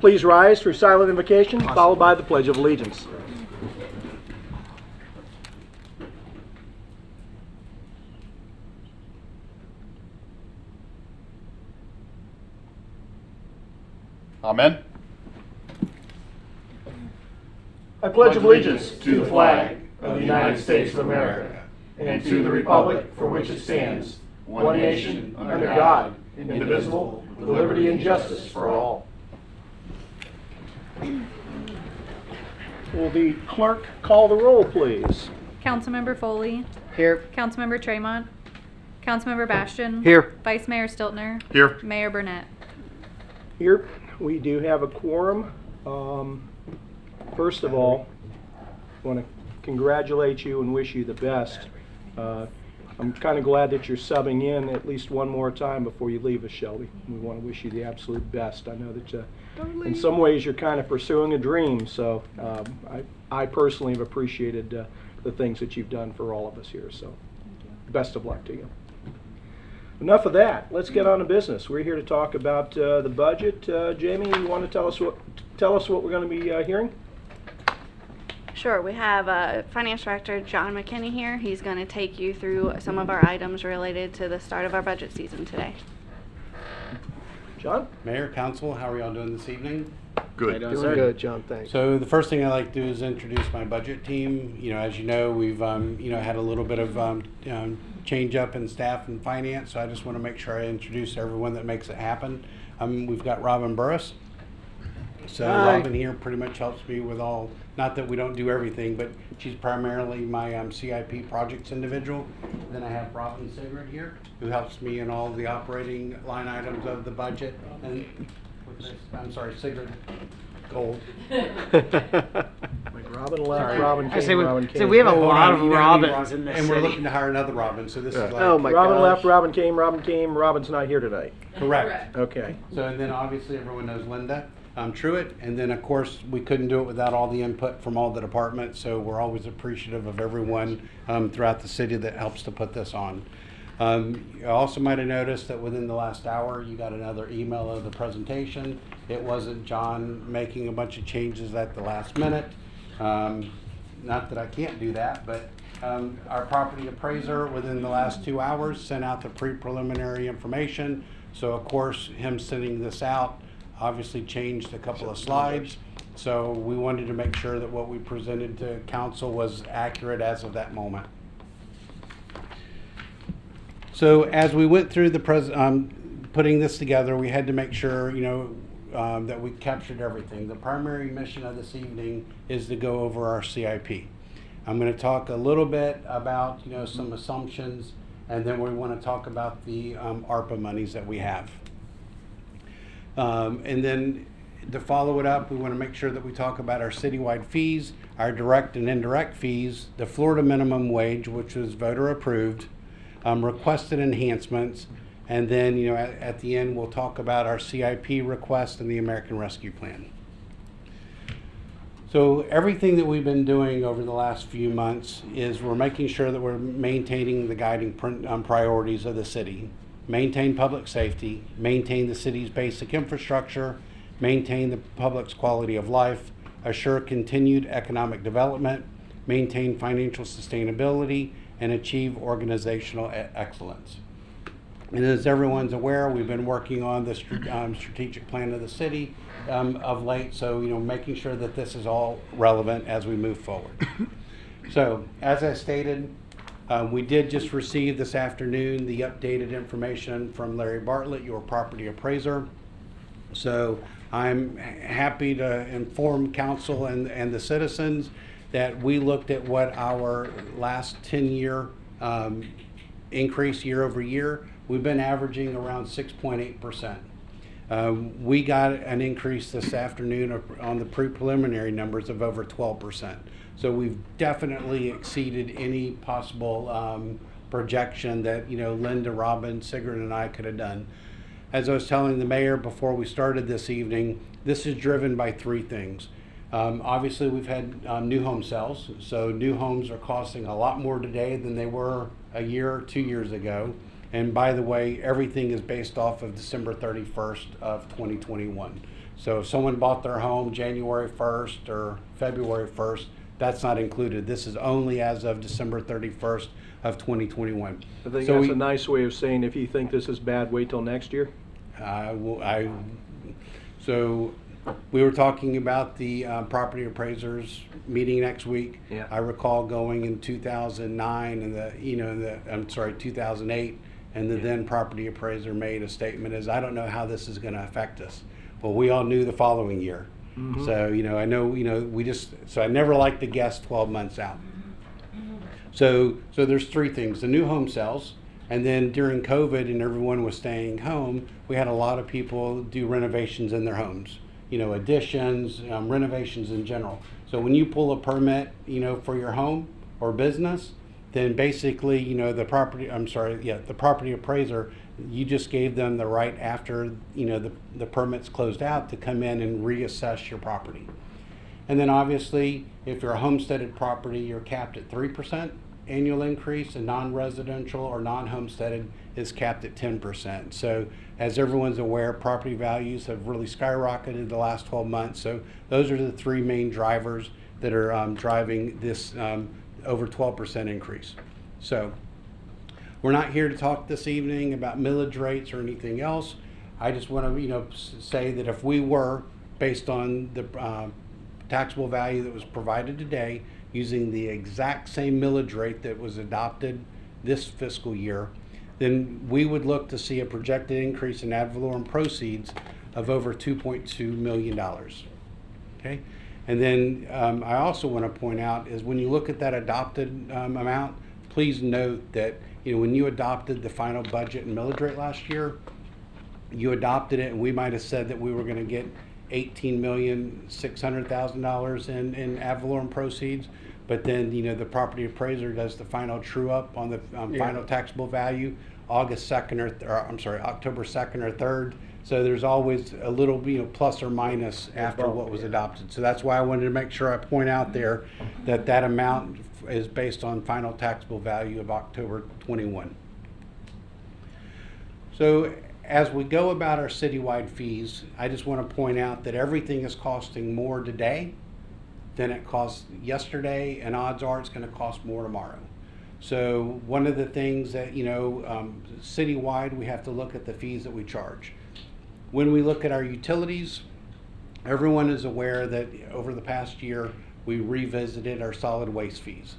please rise for silent invocation, followed by the Pledge of Allegiance. Amen. I pledge allegiance to the flag of the United States of America and to the republic for which it stands, one nation, under God, indivisible, with liberty and justice for all. Will the clerk call the roll, please? Councilmember Foley, Here. Councilmember Tremont, Councilmember Bastian. Here. Vice Mayor Stiltner. Here. Mayor Burnett. Here, we do have a quorum. First of all, I want to congratulate you and wish you the best. I'm kind of glad that you're subbing in at least one more time before you leave us, Shelby. We want to wish you the absolute best. I know that in some ways you're kind of pursuing a dream, so I personally have appreciated the things that you've done for all of us here, so best of luck to you. Enough of that. Let's get on to business. We're here to talk about the budget. Jamie, you want to tell us what we're going to be hearing? Sure, we have Finance Director John McKinney here. He's going to take you through some of our items related to the start of our budget season today. John? Mayor, Council, how are y'all doing this evening? Good. Doing good, John. Thanks. So the first thing I'd like to do is introduce my budget team. As you know, we've had a little bit of change up in staff and finance, so I just want to make sure I introduce everyone that makes it happen. We've got Robin Burris. So Hi. Robin here pretty much helps me with all, not that we don't do everything, but she's primarily my CIP projects individual. Then I have Robin Sigrid here, who helps me in all the operating line items of the budget. And I'm sorry, Sigrid Gold. Like Robin left, Robin came, say Robin came. so we have a Hold lot on, of you know, Robins in the and we're city. looking to hire another Robin, so this is like Oh my Robin gosh. left, Robin came, Robin's not here tonight. correct. Okay. So and then obviously everyone knows Linda Truitt, and then of course we couldn't do it without all the input from all the departments. So we're always appreciative of everyone throughout the city that helps to put this on. You also might have noticed that within the last hour you got another email of the presentation. It wasn't John making a bunch of changes at the last minute. Not that I can't do that, but our property appraiser within the last 2 hours sent out the pre-preliminary information. So of course, him sending this out obviously changed a couple of slides. So we wanted to make sure that what we presented to council was accurate as of that moment. So as we went through the putting this together, we had to make sure, that we captured everything. The primary mission of this evening is to go over our CIP. I'm going to talk a little bit about, some assumptions, and then we want to talk about the ARPA monies that we have. And then to follow it up, we want to make sure that we talk about our citywide fees, our direct and indirect fees, the Florida minimum wage, which was voter approved, requested enhancements, and then at the end we'll talk about our CIP request and the American Rescue Plan. So everything that we've been doing over the last few months is we're making sure that we're maintaining the guiding priorities of the city. Maintain public safety, maintain the city's basic infrastructure, maintain the public's quality of life, assure continued economic development, maintain financial sustainability, and achieve organizational excellence. And as everyone's aware, we've been working on the strategic plan of the city of late, so making sure that this is all relevant as we move forward. So, as I stated, we did just receive this afternoon the updated information from Larry Bartlett, your property appraiser. So I'm happy to inform council and the citizens that we looked at what our last 10-year increase year over year. We've been averaging around 6.8%. We got an increase this afternoon on the pre-preliminary numbers of over 12%. So we've definitely exceeded any possible projection that Linda, Robin, Sigrid, and I could have done. As I was telling the mayor before we started this evening, this is driven by three things. Obviously, we've had new home sales, so new homes are costing a lot more today than they were a year or 2 years ago. And by the way, everything is based off of December 31st of 2021. So if someone bought their home January 1st or February 1st, that's not included. This is only as of December 31st of 2021. I think So that's we- a nice way of saying if you think this is bad, wait till next year. So we were talking about the property appraisers meeting next week. Yeah. I recall going in 2009 and 2008, and the then property appraiser made a statement as, I don't know how this is going to affect us. Well, we all knew the following year. So, I know, so I never like to guess 12 months out. So there's three things: the new home sales, and then during COVID and everyone was staying home, we had a lot of people do renovations in their homes, additions, renovations in general. So when you pull a permit, for your home or business, then basically, the property appraiser, you just gave them the right after, the permit's closed out to come in and reassess your property. And then obviously, if you're a homesteaded property, you're capped at 3% annual increase, and non-residential or non-homesteaded is capped at 10%. So as everyone's aware, property values have really skyrocketed the last 12 months. So those are the three main drivers that are driving this over 12% increase. So we're not here to talk this evening about millage rates or anything else. I just want to, say that if we were, based on the taxable value that was provided today, using the exact same millage rate that was adopted this fiscal year, then we would look to see a projected increase in ad valorem proceeds of over $2.2 million. Okay? And then I also want to point out is when you look at that adopted amount, please note that when you adopted the final budget and millage rate last year, you adopted it and we might have said that we were going to get $18,600,000 in ad valorem proceeds, but then the property appraiser does the final true up on the final taxable value October 2nd or 3rd. So there's always a little plus or minus after what was adopted. So that's why I wanted to make sure I point out there that amount is based on final taxable value of October 21. So as we go about our citywide fees, I just want to point out that everything is costing more today than it cost yesterday, and odds are it's going to cost more tomorrow. So one of the things that, citywide, we have to look at the fees that we charge. When we look at our utilities, everyone is aware that over the past year, we revisited our solid waste fees.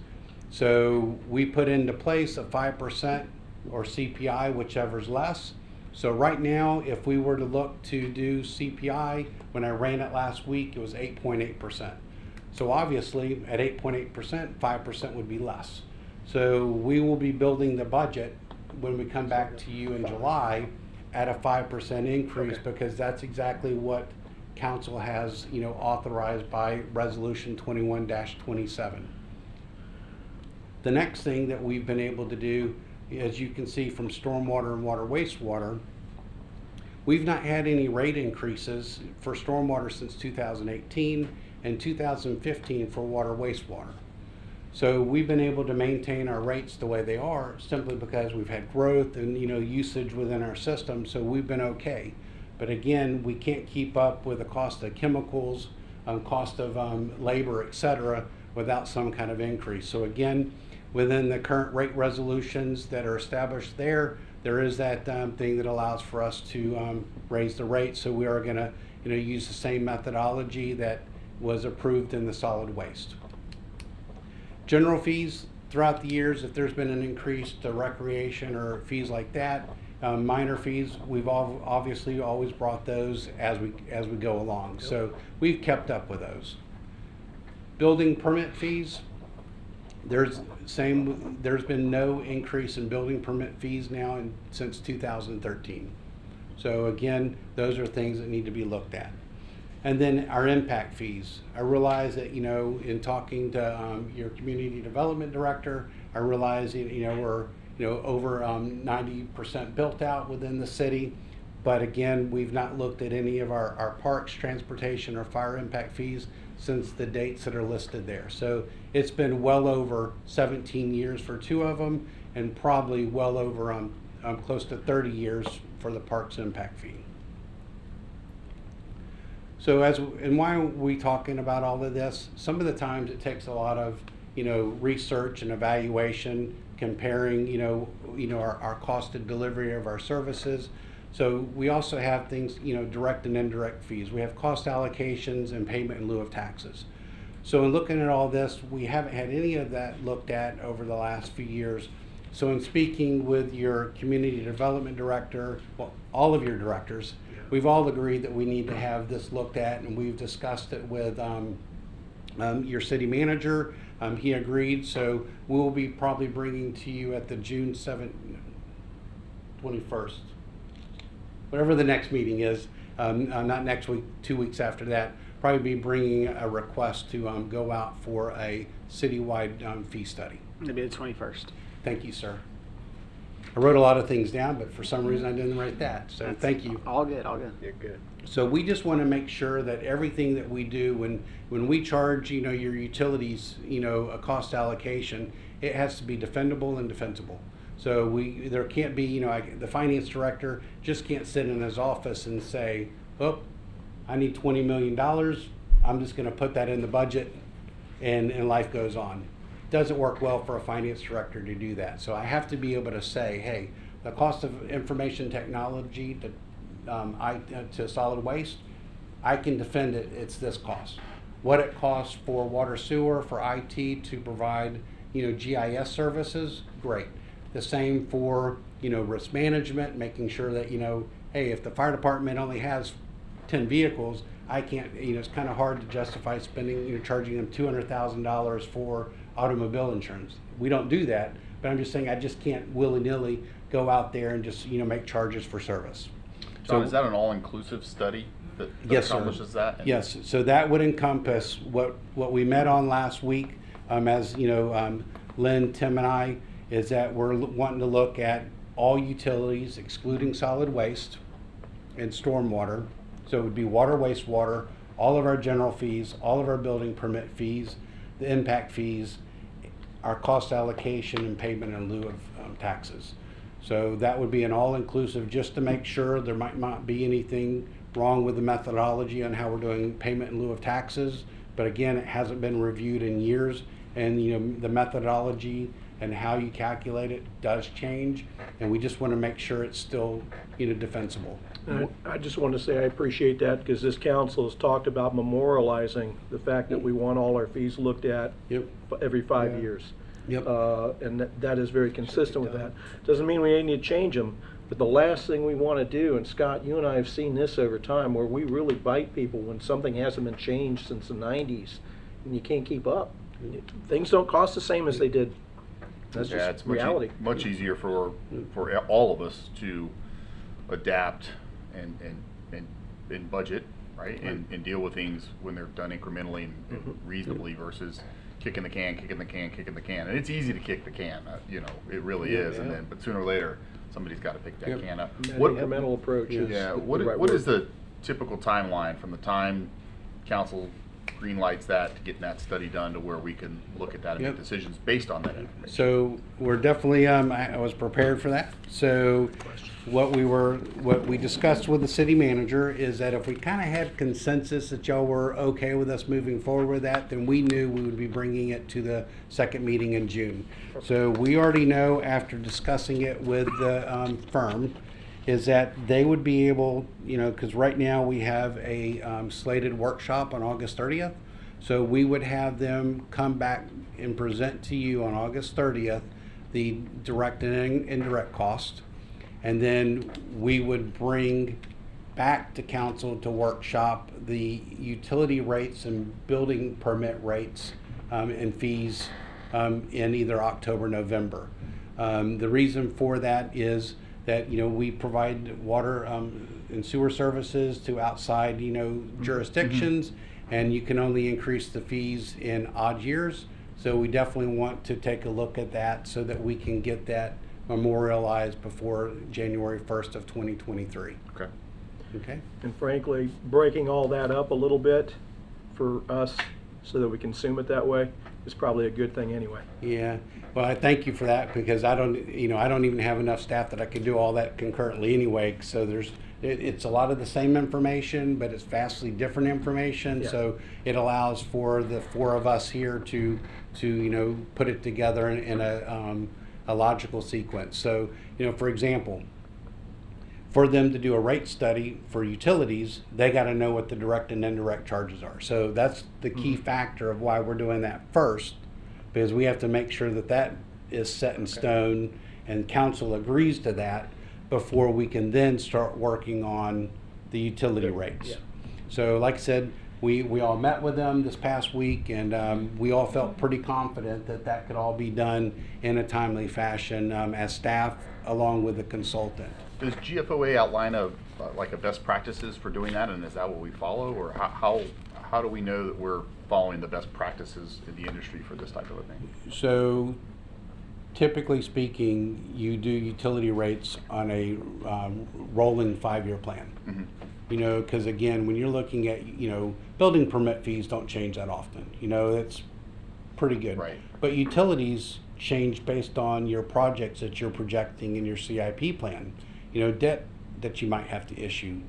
So we put into place a 5% or CPI, whichever's less. So right now, if we were to look to do CPI, when I ran it last week, it was 8.8%. So obviously, at 8.8%, 5% would be less. So we will be building the budget when we come back to you in July at a 5% increase, because that's exactly what council has, authorized by Resolution 21-27. The next thing that we've been able to do, as you can see from stormwater and water wastewater, we've not had any rate increases for stormwater since 2018 and 2015 for water wastewater. So we've been able to maintain our rates the way they are simply because we've had growth and usage within our system, so we've been okay. But again, we can't keep up with the cost of chemicals, cost of labor, etc., without some kind of increase. So again, within the current rate resolutions that are established there is that thing that allows for us to raise the rate. So we are going to use the same methodology that was approved in the solid waste. General fees throughout the years, if there's been an increase to recreation or fees like that, minor fees, we've obviously always brought those as we go along. So we've kept up with those. Building permit fees, there's been no increase in building permit fees now since 2013. So again, those are things that need to be looked at. And then our impact fees. I realize that, in talking to your community development director, I realize, we're, over 90% built out within the city. But again, we've not looked at any of our parks, transportation, or fire impact fees since the dates that are listed there. So it's been well over 17 years for two of them, and probably well over close to 30 years for the parks impact fee. So and why are we talking about all of this? Some of the times it takes a lot of, research and evaluation, comparing, our cost of delivery of our services. So we also have things, direct and indirect fees. We have cost allocations and payment in lieu of taxes. So in looking at all this, we haven't had any of that looked at over the last few years. So in speaking with your community development director, well, all of your directors, we've all agreed that we need to have this looked at, and we've discussed it with your city manager. He agreed, so we'll be probably bringing to you at the June 21st, whatever the next meeting is, not next week, 2 weeks after that, probably be bringing a request to go out for a citywide fee study. It'll be the 21st. Thank you, sir. I wrote a lot of things down, but for some reason I didn't write that, so thank you. All good, all good. You're good. So we just want to make sure that everything that we do, when we charge, your utilities, a cost allocation, it has to be defendable and defensible. So there can't be, the finance director just can't sit in his office and say, oh, I need $20 million. I'm just going to put that in the budget and life goes on. Doesn't work well for a finance director to do that. So I have to be able to say, hey, the cost of information technology to solid waste, I can defend it, it's this cost. What it costs for water sewer, for IT to provide, GIS services, great. The same for, risk management, making sure that, hey, if the fire department only has 10 vehicles, I can't, it's kind of hard to justify spending, charging them $200,000 for automobile insurance. We don't do that, but I'm just saying I just can't willy-nilly go out there and just, make charges for service. John, is that an all-inclusive study that Yes, sir. accomplishes that? Yes, so that would encompass what we met on last week, as Lynn, Tim, and I, is that we're wanting to look at all utilities excluding solid waste and stormwater. So it would be water, wastewater, all of our general fees, all of our building permit fees, the impact fees, our cost allocation and payment in lieu of taxes. So that would be an all-inclusive, just to make sure there might not be anything wrong with the methodology on how we're doing payment in lieu of taxes. But again, it hasn't been reviewed in years, and the methodology and how you calculate it does change, and we just want to make sure it's still defensible. I just want to say I appreciate that, because this council has talked about memorializing the fact that we want all our fees looked at Yep. every 5 Yeah. years. Yep. And that is very consistent with that. Doesn't mean we need to change them, but the last thing we want to do, and Scott, you and I have seen this over time, where we really bite people when something hasn't been changed since the 90s, and you can't keep up. Things don't cost the same as they did. That's Yeah, just it's much, reality. much easier for all of us to adapt and budget, right? And deal with things when they're done incrementally and reasonably versus kicking the can. And it's easy to kick the can, it really is. And then, but sooner or later, somebody's got to pick that Yep. can up. That What- incremental approach is Yeah, the what right what word. is the typical timeline from the time council green lights that to getting that study done to where we can look at that and Yep. make decisions based on that information? So we're definitely, I was prepared for that. So what we discussed with the city manager is that if we kind of had consensus that y'all were okay with us moving forward with that, then we knew we would be bringing it to the second meeting in June. So we already know, after discussing it with the firm, is that they would be able, because right now we have a slated workshop on August 30th. So we would have them come back and present to you on August 30th the direct and indirect cost. And then we would bring back to council to workshop the utility rates and building permit rates and fees in either October, November. The reason for that is that, we provide water and sewer services to outside, jurisdictions, and you can only increase the fees in odd years. So we definitely want to take a look at that so that we can get that memorialized before January 1st of 2023. Okay. Okay? And frankly, breaking all that up a little bit for us so that we consume it that way is probably a good thing anyway. Yeah, well, I thank you for that because I don't even have enough staff that I can do all that concurrently anyway. So it's a lot of the same information, but it's vastly different information. Yeah. So it allows for the four of us here to put it together in a logical sequence. So, for example, for them to do a rate study for utilities, they got to know what the direct and indirect charges are. So that's the key factor of why we're doing that first, because we have to make sure that that is set in stone and council agrees to that before we can then start working on the utility rates. Yeah. So like I said, we all met with them this past week, and we all felt pretty confident that that could all be done in a timely fashion as staff along with the consultant. Does GFOA outline a best practices for doing that, and is that what we follow, or how do we know that we're following the best practices in the industry for this type of a thing? So typically speaking, you do utility rates on a rolling 5-year plan. Mhm. Because again, when you're looking at, building permit fees don't change that often. It's pretty good. Right. But utilities change based on your projects that you're projecting in your CIP plan. Debt that you might have to issue,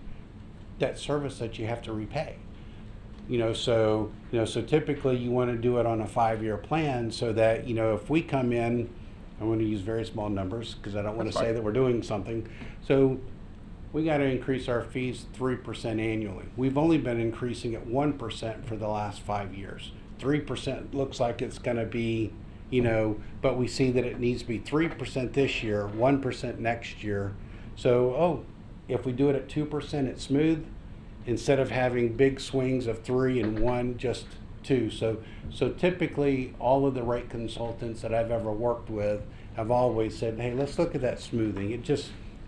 debt service that you have to repay. So typically you want to do it on a 5-year plan so that, if we come in, I'm going to use very small numbers because I don't want to That's say fine. that we're doing something. So we got to increase our fees 3% annually. We've only been increasing at 1% for the last 5 years. 3% looks like it's going to be, but we see that it needs to be 3% this year, 1% next year. So, if we do it at 2%, it's smooth, instead of having big swings of 3 and 1, just 2. So typically all of the rate consultants that I've ever worked with have always said, hey, let's look at that smoothing.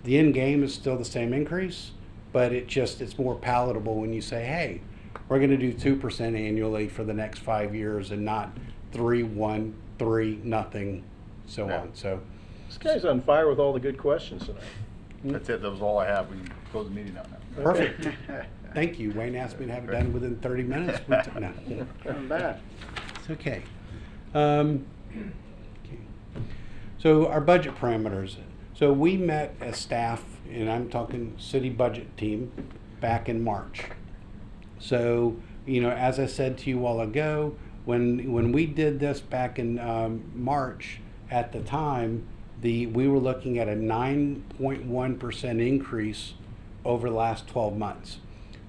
The end game is still the same increase, but it's more palatable when you say, hey, we're going to do 2% annually for the next 5 years and not 3, 1, 3, nothing, so Yeah. on. So This guy's on fire with all the good questions tonight. That's it. That was all I have. We can close the meeting out now. perfect. Thank you. Wayne asked me to have it done within 30 minutes. No, Not bad. it's okay. Okay. So our budget parameters. So we met as staff, and I'm talking city budget team, back in March. So, as I said to you all ago, when we did this back in March, at the time, we were looking at a 9.1% increase over the last 12 months.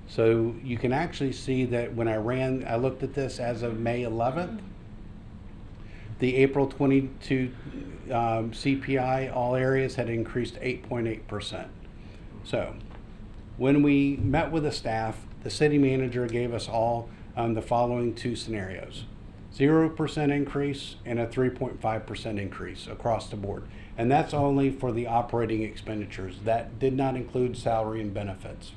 So you can actually see that when I looked at this as of May 11th, the April 22 CPI, all areas had increased 8.8%. So when we met with the staff, the city manager gave us all the following 2 scenarios: 0% increase and a 3.5% increase across the board. And that's only for the operating expenditures. That did not include salary and benefits.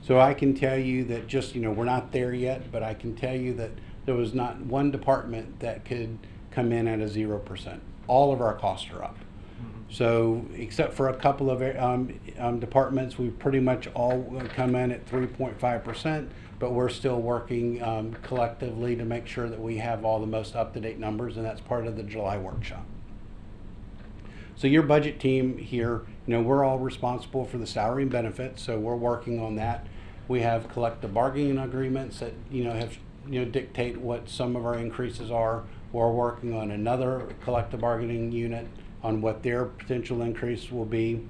So I can tell you that we're not there yet, but I can tell you that there was not one department that could come in at a 0%. All of our costs are up. So except for a couple of departments, we've pretty much all come in at 3.5%, but we're still working collectively to make sure that we have all the most up-to-date numbers, and that's part of the July workshop. So your budget team here, we're all responsible for the salary and benefits, so we're working on that. We have collective bargaining agreements that have dictate what some of our increases are. We're working on another collective bargaining unit on what their potential increase will be,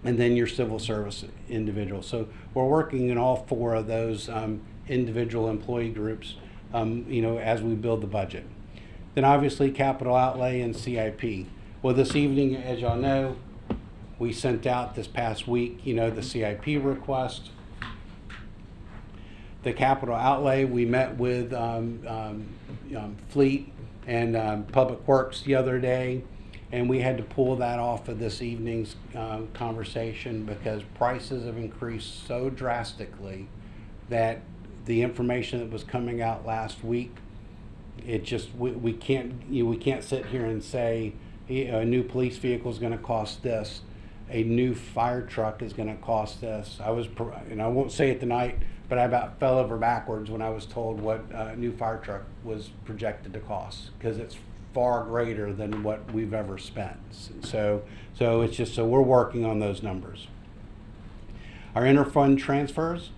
and then your civil service individual. So we're working in all 4 of those individual employee groups, as we build the budget. Then obviously capital outlay and CIP. Well, this evening, as y'all know, we sent out this past week, the CIP request. The capital outlay, we met with Fleet and Public Works the other day, and we had to pull that off of this evening's conversation because prices have increased so drastically that the information that was coming out last week, we can't sit here and say a new police vehicle is going to cost this a new fire truck is going to cost us. And I won't say it tonight, but I about fell over backwards when I was told what a new fire truck was projected to cost, because it's far greater than what we've ever spent. So it's just, so we're working on those numbers. Our interfund transfers,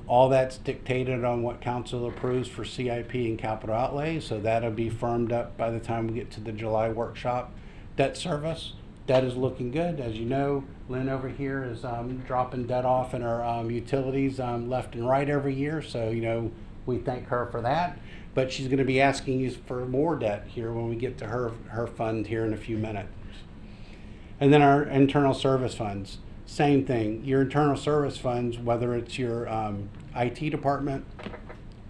all that's dictated on what council approves for CIP and capital outlay, so that'll be firmed up by the time we get to the July workshop. Debt service, debt is looking good. As you know, Lynn over here is dropping debt off in our utilities left and right every year, so we thank her for that. But she's going to be asking you for more debt here when we get to her fund here in a few minutes. And then our internal service funds. Same thing. Your internal service funds, whether it's your IT department,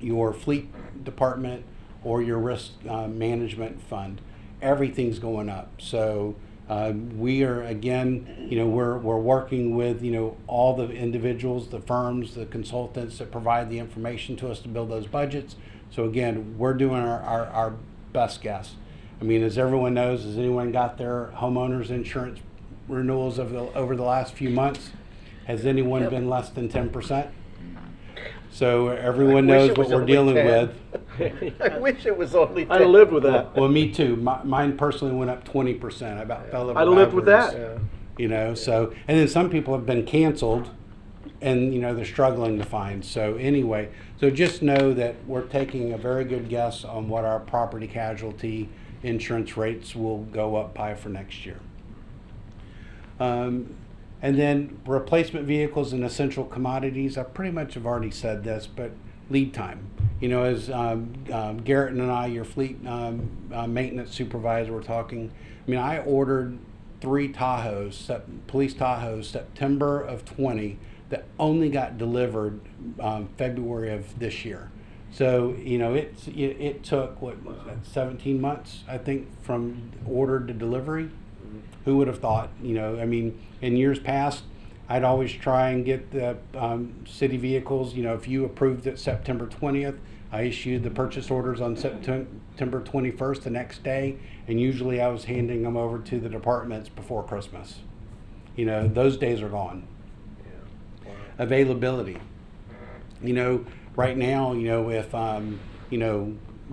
your fleet department, or your risk management fund, everything's going up. So we are, again, we're working with, all the individuals, the firms, the consultants that provide the information to us to build those budgets. So again, we're doing our best guess. I mean, as everyone knows, has anyone got their homeowners insurance renewals over the last few months? Has anyone been less than 10%? So everyone I wish knows it what was we're only dealing 10. with. I wish it was only 10. I'd have lived with that. Well, me too. Mine personally went up 20%. I about fell over I'd have lived with backwards. that. So, and then some people have been canceled and, they're struggling to find. So anyway, so just know that we're taking a very good guess on what our property casualty insurance rates will go up by for next year. And then replacement vehicles and essential commodities. I pretty much have already said this, but lead time. As Garrett and I, your fleet maintenance supervisor, were talking. I mean, I ordered 3 Tahoes, police Tahoes, September of 20, that only got delivered February of this year. So it took 17 months, I think, from order to delivery. Who would have thought? I mean, in years past, I'd always try and get the city vehicles. If you approved it September 20th, I issued the purchase orders on September 21st, the next day, and usually I was handing them over to the departments before Christmas. Those days are gone. Availability. Right now, if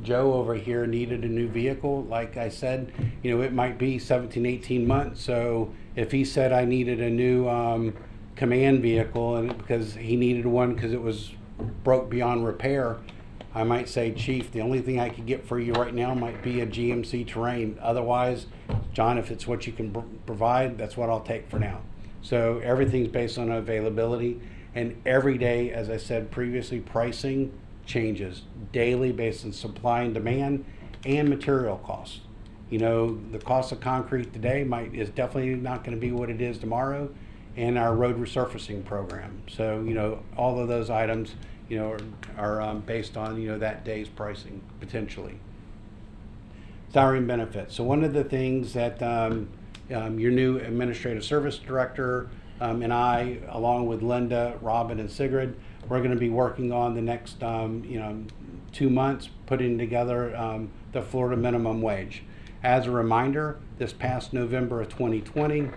Joe over here needed a new vehicle, like I said, it might be 17, 18 months. So if he said I needed a new command vehicle, and because he needed one because it was broke beyond repair, I might say, Chief, the only thing I could get for you right now might be a GMC Terrain. Otherwise, John, if it's what you can provide, that's what I'll take for now. So everything's based on availability, and every day, as I said previously, pricing changes daily based on supply and demand and material costs. The cost of concrete today is definitely not going to be what it is tomorrow, and our road resurfacing program. So all of those items are based on that day's pricing potentially. Salary and benefits. So one of the things that your new administrative service director and I, along with Linda, Robin, and Sigrid, we're going to be working on the next 2 months, putting together the Florida minimum wage. As a reminder, this past November of 2020,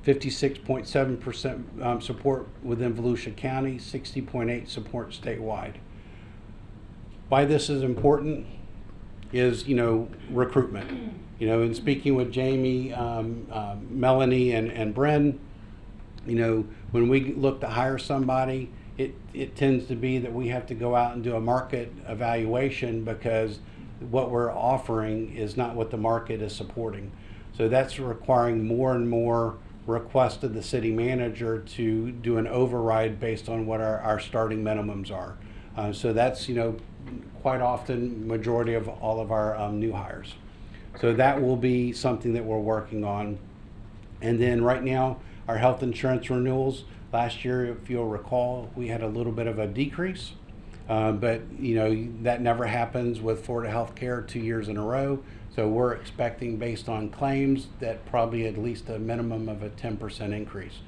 56.7% support within Volusia County, 60.8% support statewide. Why this is important is, recruitment. In speaking with Jamie, Melanie, and Bren, when we look to hire somebody, it tends to be that we have to go out and do a market evaluation because what we're offering is not what the market is supporting. So that's requiring more and more requests of the city manager to do an override based on what our starting minimums are. So that's, quite often majority of all of our new hires. So that will be something that we're working on. And then right now, our health insurance renewals, last year, if you'll recall, we had a little bit of a decrease. But that never happens with Florida Healthcare 2 years in a row. So we're expecting, based on claims, that probably at least a minimum of a 10% increase.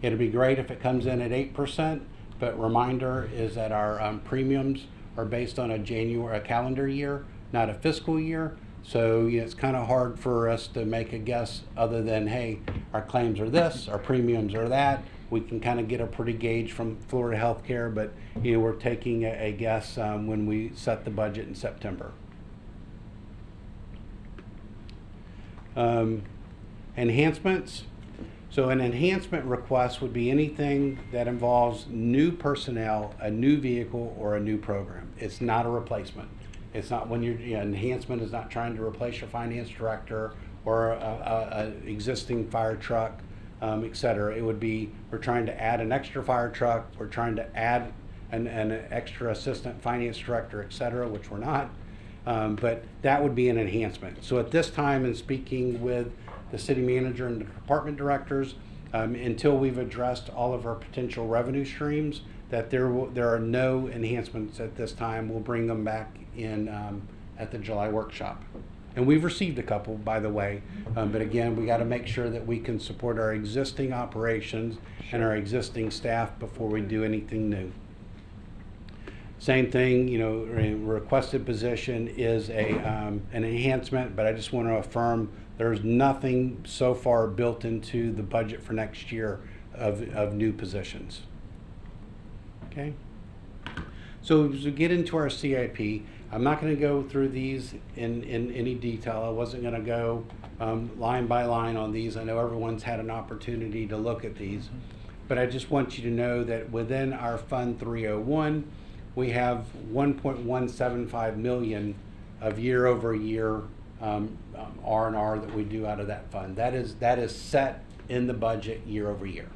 It'll be great if it comes in at 8%, but reminder is that our premiums are based on a calendar year, not a fiscal year. So it's kind of hard for us to make a guess other than, hey, our claims are this, our premiums are that. We can kind of get a pretty gauge from Florida Healthcare, but we're taking a guess when we set the budget in September. Enhancements. So an enhancement request would be anything that involves new personnel, a new vehicle, or a new program. It's not a replacement. It's not when enhancement is not trying to replace your finance director or a existing fire truck, et cetera. It would be, we're trying to add an extra fire truck, we're trying to add an extra assistant finance director, et cetera, which we're not. But that would be an enhancement. So at this time, in speaking with the city manager and the department directors, until we've addressed all of our potential revenue streams, that there are no enhancements at this time. We'll bring them back in at the July workshop. And we've received a couple, by the way, but again, we got to make sure that we can support our existing operations and our existing staff before we do anything new. Same thing, requested position is an enhancement, but I just want to affirm there's nothing so far built into the budget for next year of new positions. Okay? So as we get into our CIP, I'm not going to go through these in any detail. I wasn't going to go line by line on these. I know everyone's had an opportunity to look at these, but I just want you to know that within our Fund 301, we have 1.175 million of year-over-year R&R that we do out of that fund. That is set in the budget year-over-year.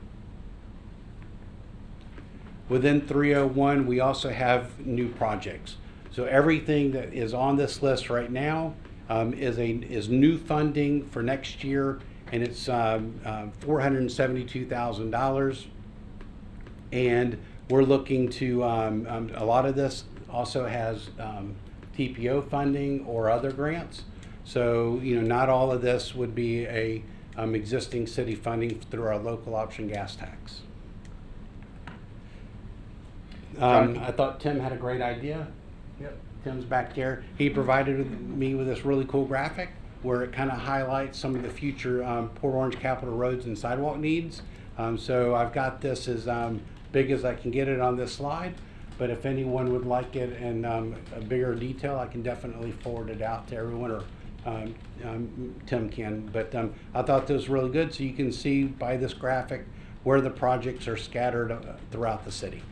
Within 301, we also have new projects. So everything that is on this list right now is new funding for next year, and it's $472,000. And we're looking to a lot of this also has TPO funding or other grants. So not all of this would be a existing city funding through our local option gas tax. I thought Tim had a great idea. Yep. Tim's back there. He provided me with this really cool graphic where it kind of highlights some of the future Port Orange Capital roads and sidewalk needs. So I've got this as big as I can get it on this slide, but if anyone would like it in a bigger detail, I can definitely forward it out to everyone, or Tim can. But I thought this was really good, so you can see by this graphic where the projects are scattered throughout the city.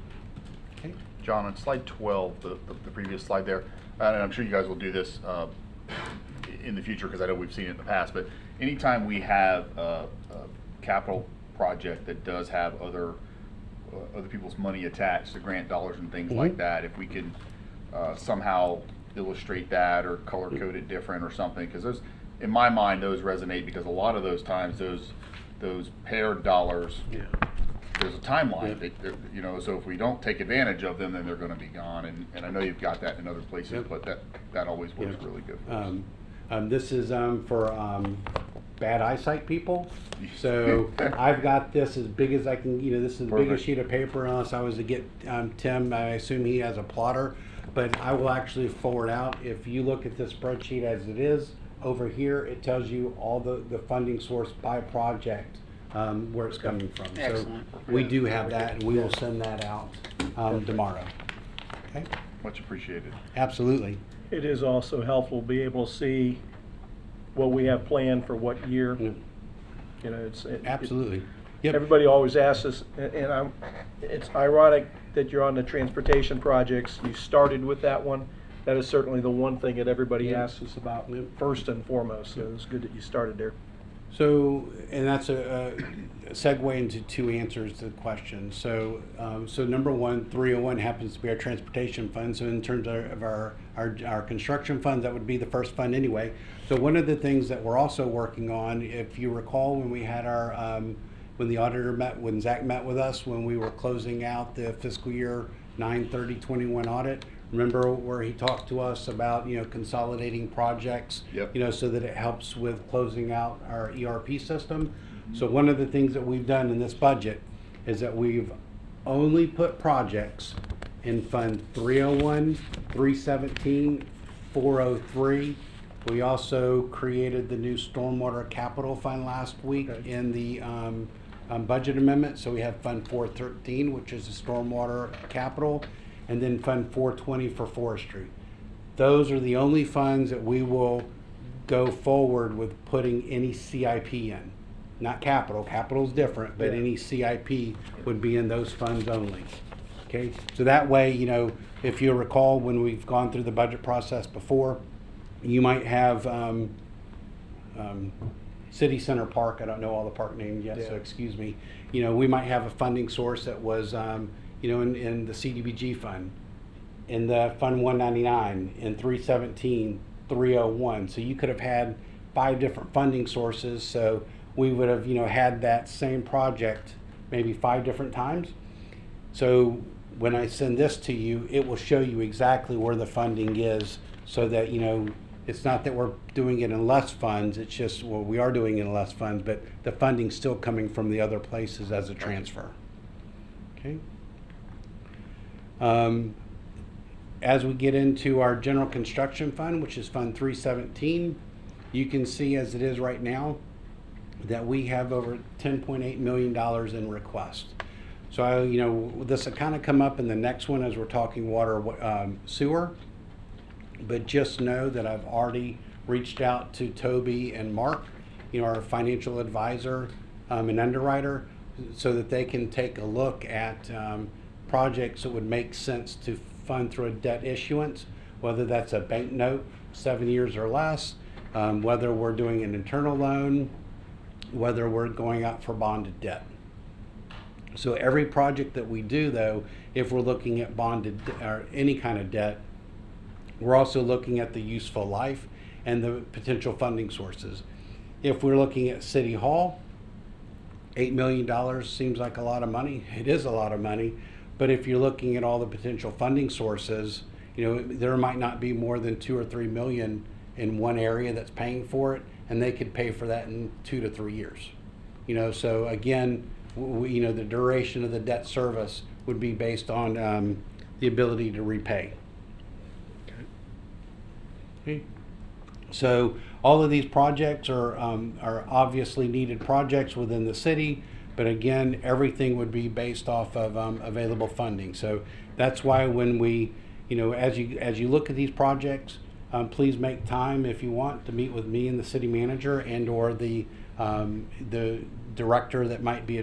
Okay. John, on slide 12, the previous slide there, and I'm sure you guys will do this in the future because I know we've seen it in the past, but anytime we have a capital project that does have other people's money attached to grant dollars and things like that, if we can somehow illustrate that or color code it different or something, because those, in my mind, those resonate, because a lot of those times those paired dollars, there's a timeline, so if we don't take advantage of them, then they're going to be gone, and I know you've got that in other places, but that always works really good for us. This is for bad eyesight people. So I've got this as big as I can, this is the biggest sheet of paper, unless I was to get Tim, I assume he has a plotter, but I will actually forward out. If you look at this spreadsheet as it is, over here, it tells you all the funding source by project, where it's coming from. Excellent. So we do have that, and we will send that out tomorrow. Okay? Much appreciated. Absolutely. It is also helpful to be able to see what we have planned for what year. Absolutely. Yep. Everybody always asks us, and it's ironic that you're on the transportation projects. You started with that one. That is certainly the one thing that everybody asks us about first and foremost. So it's good that you started there. So, and that's a segue into two answers to the question. So, number one, 301 happens to be our transportation fund. So in terms of our construction funds, that would be the first fund anyway. So one of the things that we're also working on, if you recall, when we had our, when the auditor when Zach met with us, when we were closing out the fiscal year 9/30/21 audit, remember where he talked to us about, consolidating projects, Yep. So that it helps with closing out our ERP system. So one of the things that we've done in this budget is that we've only put projects in Fund 301, 317, 403, We also created the new stormwater capital fund last week Okay. in the budget amendment. So we have Fund 413, which is the stormwater capital, and then Fund 420 for forestry. Those are the only funds that we will go forward with putting any CIP in. Not capital, capital's different, but Yeah. any CIP would be in those funds only. Okay, so that way, you know, if you recall, when we've gone through the budget process before, you might have City Center Park, I don't know all the park names yet, so Yeah. excuse me. You know, we might have a funding source that was, you know, in the CDBG fund, in the Fund 199, in 317, 301. So you could have had 5 different funding sources, so we would have, you know, had that same project maybe 5 different times. So when I send this to you, it will show you exactly where the funding is, so that, you know, it's not that we're doing it in less funds, it's just, well, we are doing it in less funds, but the funding's still coming from the other places as a transfer. Okay? As we get into our general construction fund, which is Fund 317, you can see as it is right now that we have over $10.8 million in request. So, you know, this will kind of come up in the next one as we're talking water, sewer. But just know that I've already reached out to Toby and Mark, you know, our financial advisor and underwriter, so that they can take a look at projects that would make sense to fund through a debt issuance, whether that's a bank note, 7 years or less, whether we're doing an internal loan, whether we're going out for bonded debt. So every project that we do, though, if we're looking at bonded or any kind of debt, we're also looking at the useful life and the potential funding sources. If we're looking at City Hall, $8 million seems like a lot of money. It is a lot of money. But if you're looking at all the potential funding sources, you know, there might not be more than 2 or 3 million in one area that's paying for it, and they could pay for that in 2 to 3 years. You know, so again, you know, the duration of the debt service would be based on the ability to repay. Okay. So all of these projects are obviously needed projects within the city, but again, everything would be based off of available funding. So that's why when we, you know, as you look at these projects, please make time if you want to meet with me and the city manager and or the director that might be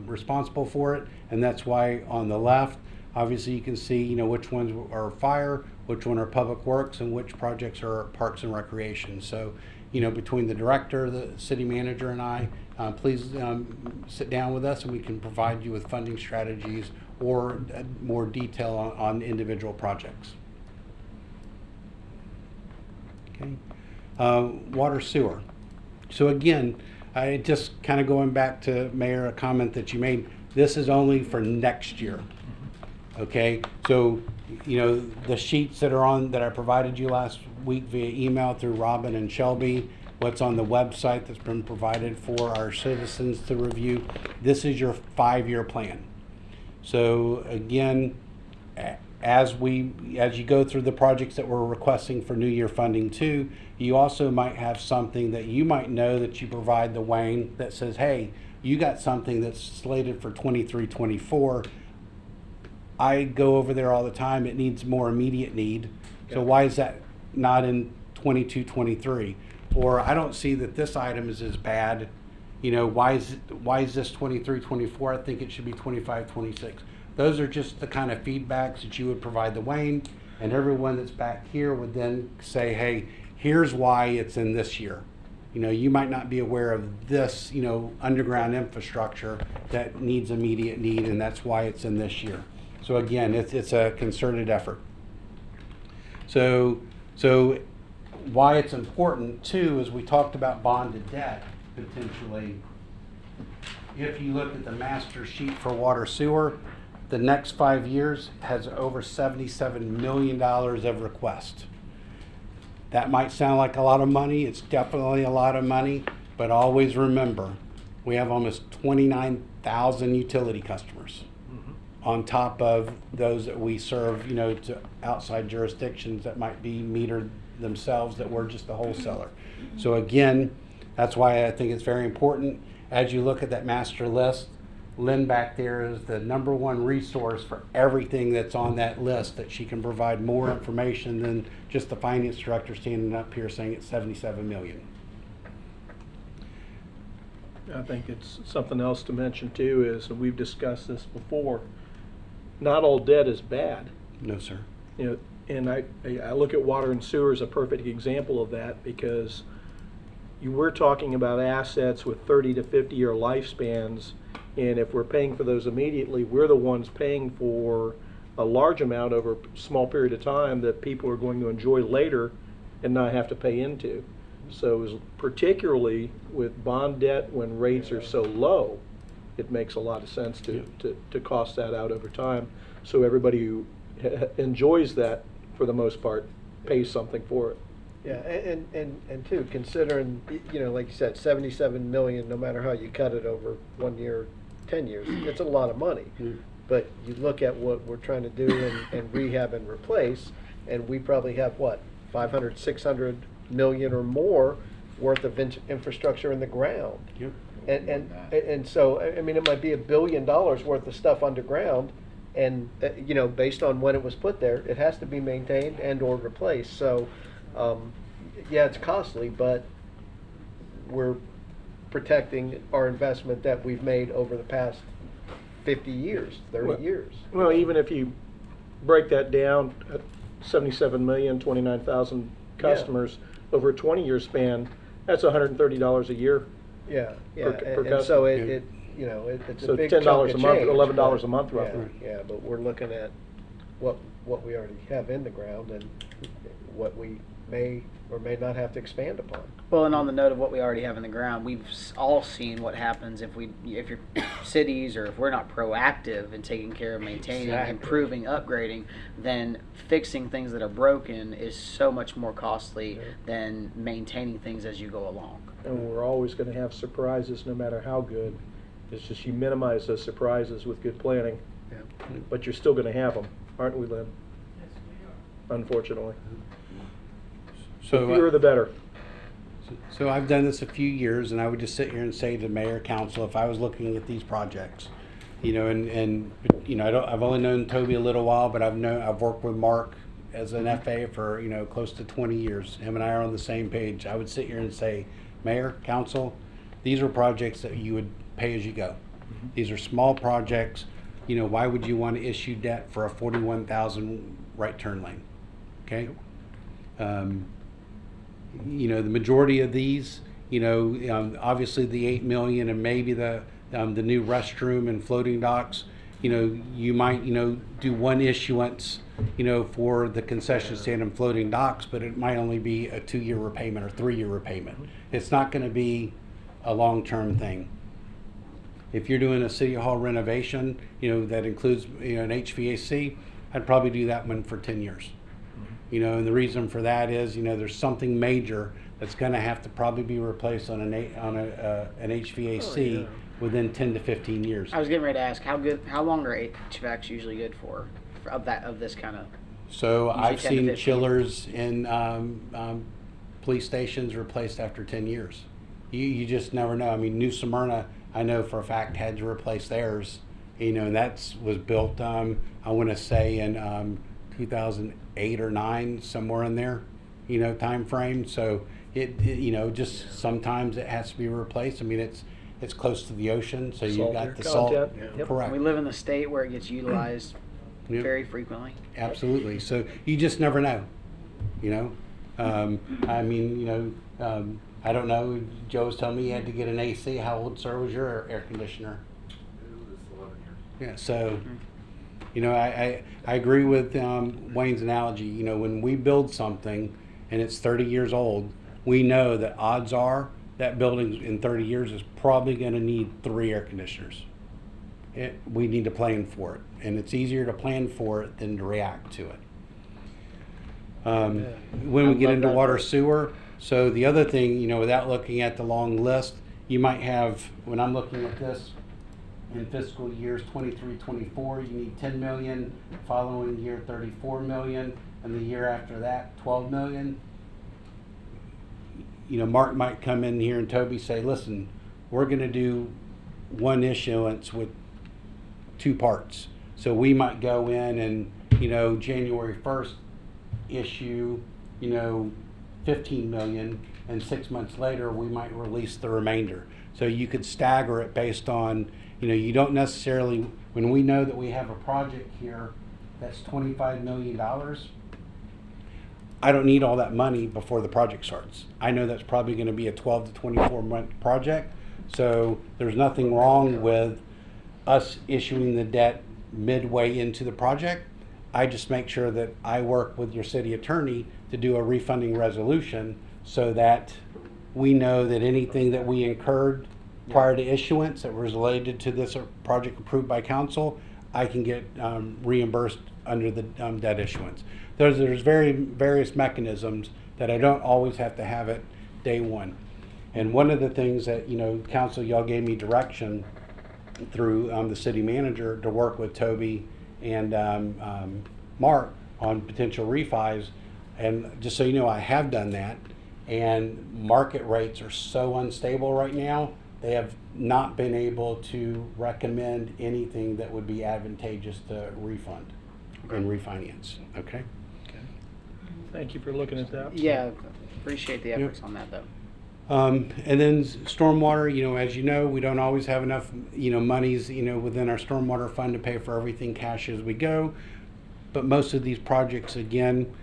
responsible for it. And that's why on the left, obviously you can see, you know, which ones are fire, which one are public works, and which projects are parks and recreation. So, you know, between the director, the city manager, and I, please sit down with us and we can provide you with funding strategies or more detail on individual projects. Okay. Water sewer. So again, I just kind of going back to Mayor, a comment that you made, this is only for next year. Okay, so, you know, the sheets that are on, that I provided you last week via email through Robin and Shelby, what's on the website that's been provided for our citizens to review, this is your 5-year plan. So again, as you go through the projects that we're requesting for New Year funding too, you also might have something that you might know that you provide the Wayne that says, hey, you got something that's slated for 23, 24. I go over there all the time. It needs more immediate need. So why is that not in 22, 23? Or I don't see that this item is as bad. You know, why is this 23, 24? I think it should be 25, 26. Those are just the kind of feedbacks that you would provide the Wayne, and everyone that's back here would then say, hey, here's why it's in this year. You know, you might not be aware of this, you know, underground infrastructure that needs immediate need, and that's why it's in this year. So again, it's a concerted effort. So why it's important too is we talked about bonded debt potentially. If you look at the master sheet for water sewer, the next 5 years has over $77 million of request. That might sound like a lot of money. It's definitely a lot of money, but always remember, we have almost 29,000 utility customers on top of those that we serve, you know, to outside jurisdictions that might be metered themselves that we're just a wholesaler. So again, that's why I think it's very important, as you look at that master list, Lynn back there is the #1 resource for everything that's on that list, that she can provide more information than just the finance director standing up here saying it's 77 million. I think it's something else to mention too is, and we've discussed this before, not all debt is bad. No, sir. You know, and I look at water and sewer as a perfect example of that, because you were talking about assets with 30 to 50-year lifespans, and if we're paying for those immediately, we're the ones paying for a large amount over a small period of time that people are going to enjoy later and not have to pay into. So particularly with bond debt, when rates are so low, it makes a lot of sense to cost that out over time. So everybody who enjoys that, for the most part, pays something for it. Yeah, and too, considering, you know, like you said, 77 million, no matter how you cut it over 1 year, 10 years, it's a lot of money. But you look at what we're trying to do and rehab and replace, and we probably have, what, 500, 600 million or more worth of infrastructure in the ground. Yep. And so, I mean, it might be $1 billion worth of stuff underground, and, you know, based on when it was put there, it has to be maintained and or replaced. So, yeah, it's costly, but we're protecting our investment that we've made over the past 50 years, 30 years. Well, even if you break that down, 77 million, 29,000 customers over a 20-year span, that's $130 a year. Yeah, Per and so customer. it, you know, it's So a big $10 chunk a of month, change, $11 but- a month yeah, roughly. Yeah, but we're looking at what we already have in the ground and what we may or may not have to expand upon. Well, and on the note of what we already have in the ground, we've all seen what happens if your cities, or if we're not proactive in taking care of maintaining, Exactly. improving, upgrading, then fixing things that are broken is so much more costly Yeah. than maintaining things as you go along. And we're always going to have surprises no matter how good. It's just you minimize those surprises with good planning, Yeah. but you're still going to have them, aren't we, Lynn? Unfortunately. So, The fewer the better. So I've done this a few years, and I would just sit here and say to mayor, council, if I was looking at these projects, you know, and you know, I've only known Toby a little while, but I've worked with Mark as an FA for, you know, close to 20 years. Him and I are on the same page. I would sit here and say, mayor, council, these are projects that you would pay as you go. These are small projects. You know, why would you want to issue debt for a 41,000 right turn lane? Okay. You know, the majority of these, you know, obviously the 8 million and maybe the new restroom and floating docks, you know, you might, you know, do one issuance, you know, for the concession stand and floating docks, but it might only be a 2-year repayment or 3-year repayment. It's not going to be a long-term thing. If you're doing a city hall renovation, you know, that includes, you know, an HVAC, I'd probably do that one for 10 years. You know, and the reason for that is, you know, there's something major that's going to have to probably be replaced on an HVAC within 10 to 15 years. I was getting ready to ask, how long are HVACs usually good for of this kind of? So Usually I've 10 to seen 15. chillers in police stations replaced after 10 years. You just never know. I mean, New Smyrna, I know for a fact, had to replace theirs. You know, and that was built, I want to say in 2008 or 9, somewhere in there, you know, time frame. So it you know, just sometimes it has to be replaced. I mean, it's close to the ocean, so you've got the salt. Content. Yep. Correct. We live in the state where it gets utilized Yep. very frequently. Absolutely. So you just never know, you know. I mean, you know, I don't know. Joe was telling me he had to get an AC. How old, sir, was your air conditioner? It was 11 years. Yeah. So, you know, I agree with Wayne's analogy. You know, when we build something and it's 30 years old, we know that odds are that building in 30 years is probably going to need 3 air conditioners. We need to plan for it, and it's easier to plan for it than to react to it. When we get into water sewer, so the other thing, you know, without looking at the long list, you might have, when I'm looking at this, in fiscal years 23, 24, you need 10 million, following year 34 million, and the year after that, 12 million. Mark might come in here and Toby say, listen, we're gonna do one issuance with two parts. So we might go in and, January 1st issue, 15 million, and 6 months later, we might release the remainder. So you could stagger it based on, you don't necessarily, when we know that we have a project here that's $25 million, I don't need all that money before the project starts. I know that's probably gonna be a 12 to 24 month project. So there's nothing wrong with us issuing the debt midway into the project. I just make sure that I work with your city attorney to do a refunding resolution so that we know that anything that we incurred prior to issuance that was related to this project approved by council, I can get reimbursed under the debt issuance. There's various mechanisms that I don't always have to have it day one. And one of the things that, council, y'all gave me direction through the city manager to work with Toby and Mark on potential refis. And just so you know, I have done that. And market rates are so unstable right now, they have not been able to recommend anything that would be advantageous to refund and refinance. Okay? Thank you for looking at that. Yeah, appreciate the efforts on that though. And then stormwater, as you know, we don't always have enough, monies, within our stormwater fund to pay for everything cash as we go. But most of these projects, again,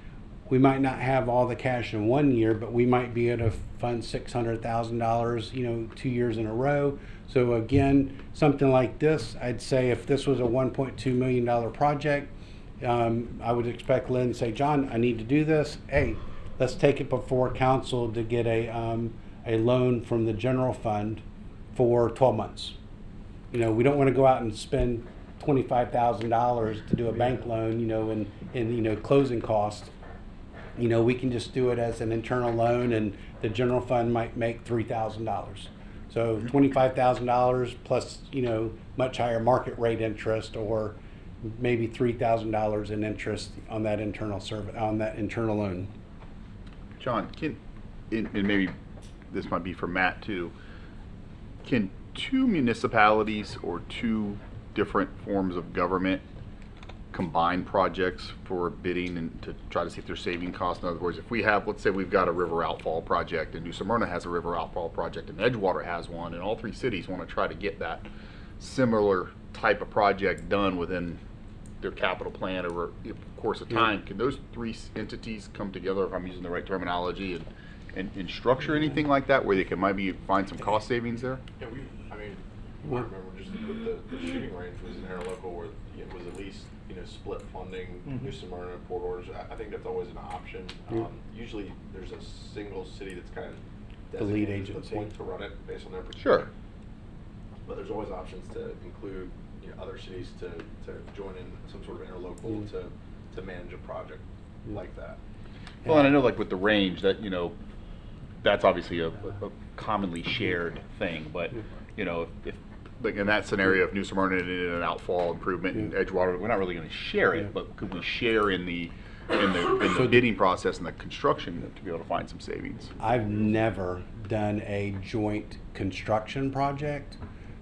we might not have all the cash in 1 year, but we might be able to fund $600,000, 2 years in a row. So again, something like this, I'd say if this was a $1.2 million project, I would expect Lynn to say, John, I need to do this. Hey, let's take it before council to get a loan from the general fund for 12 months. We don't want to go out and spend $25,000 to do a bank loan, and closing costs. We can just do it as an internal loan, and the general fund might make $3,000. So $25,000 plus, much higher market rate interest, or maybe $3,000 in interest on that internal loan. John, and maybe this might be for Matt too, can two municipalities or two different forms of government combine projects for bidding and to try to see if they're saving costs? In other words, if we have, let's say we've got a river outfall project and New Smyrna has a river outfall project and Edgewater has one, and all three cities want to try to get that similar type of project done within their capital plan over a course of time, can those three entities come together, if I'm using the right terminology, and structure anything like that where they can maybe find some cost savings there? Yeah, I remember just with the shooting range was an interlocal where it was at least, split funding, New Smyrna, Port Orders. I think that's always an option. Usually there's a single city that's kind of The lead designated as agency. the point to run it based on their Sure. But there's always options to include other cities to join in some sort of interlocal to manage a project like that. Well, and I know like with the range that, that's obviously a commonly shared thing, but, if like in that scenario, if New Smyrna did an outfall improvement in Edgewater, we're not really gonna share it, but could we share in the bidding process and the construction to be able to find some savings? I've never done a joint construction project.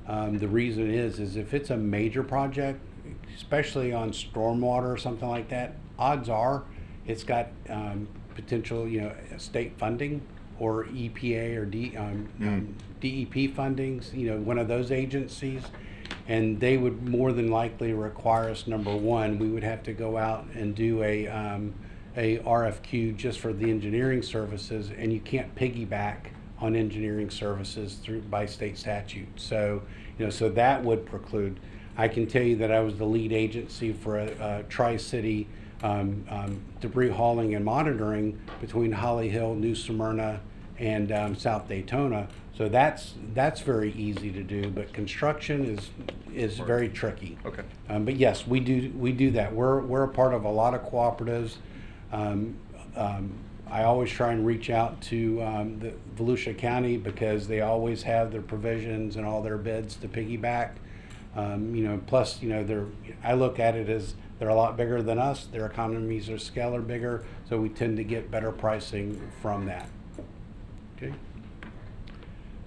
The reason is if it's a major project, especially on stormwater or something like that, odds are it's got potential, state funding or EPA or DEP fundings, one of those agencies, and they would more than likely require us, number one, we would have to go out and do a RFQ just for the engineering services, and you can't piggyback on engineering services by state statute. So, so that would preclude. I can tell you that I was the lead agency for a Tri-City debris hauling and monitoring between Holly Hill, New Smyrna, and South Daytona. So that's very easy to do, but construction is very tricky. Okay. But yes, we do that. We're a part of a lot of cooperatives. I always try and reach out to the Volusia County because they always have their provisions and all their bids to piggyback. Plus, I look at it as they're a lot bigger than us. Their economies of scale are bigger, so we tend to get better pricing from that. Okay.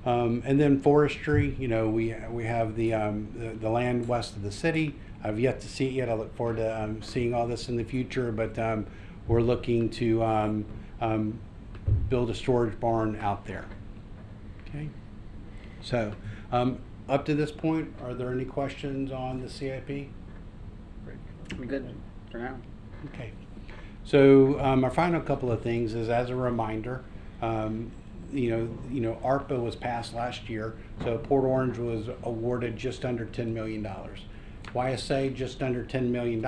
And then forestry, you know, we have the land west of the city. I've yet to see it yet. I look forward to seeing all this in the future, but we're looking to build a storage barn out there. Okay. So up to this point, are there any questions on the CIP? I'm good for now. Okay. So our final couple of things is, as a reminder, you know, ARPA was passed last year, so Port Orange was awarded just under $10 million. Why I say just under $10 million?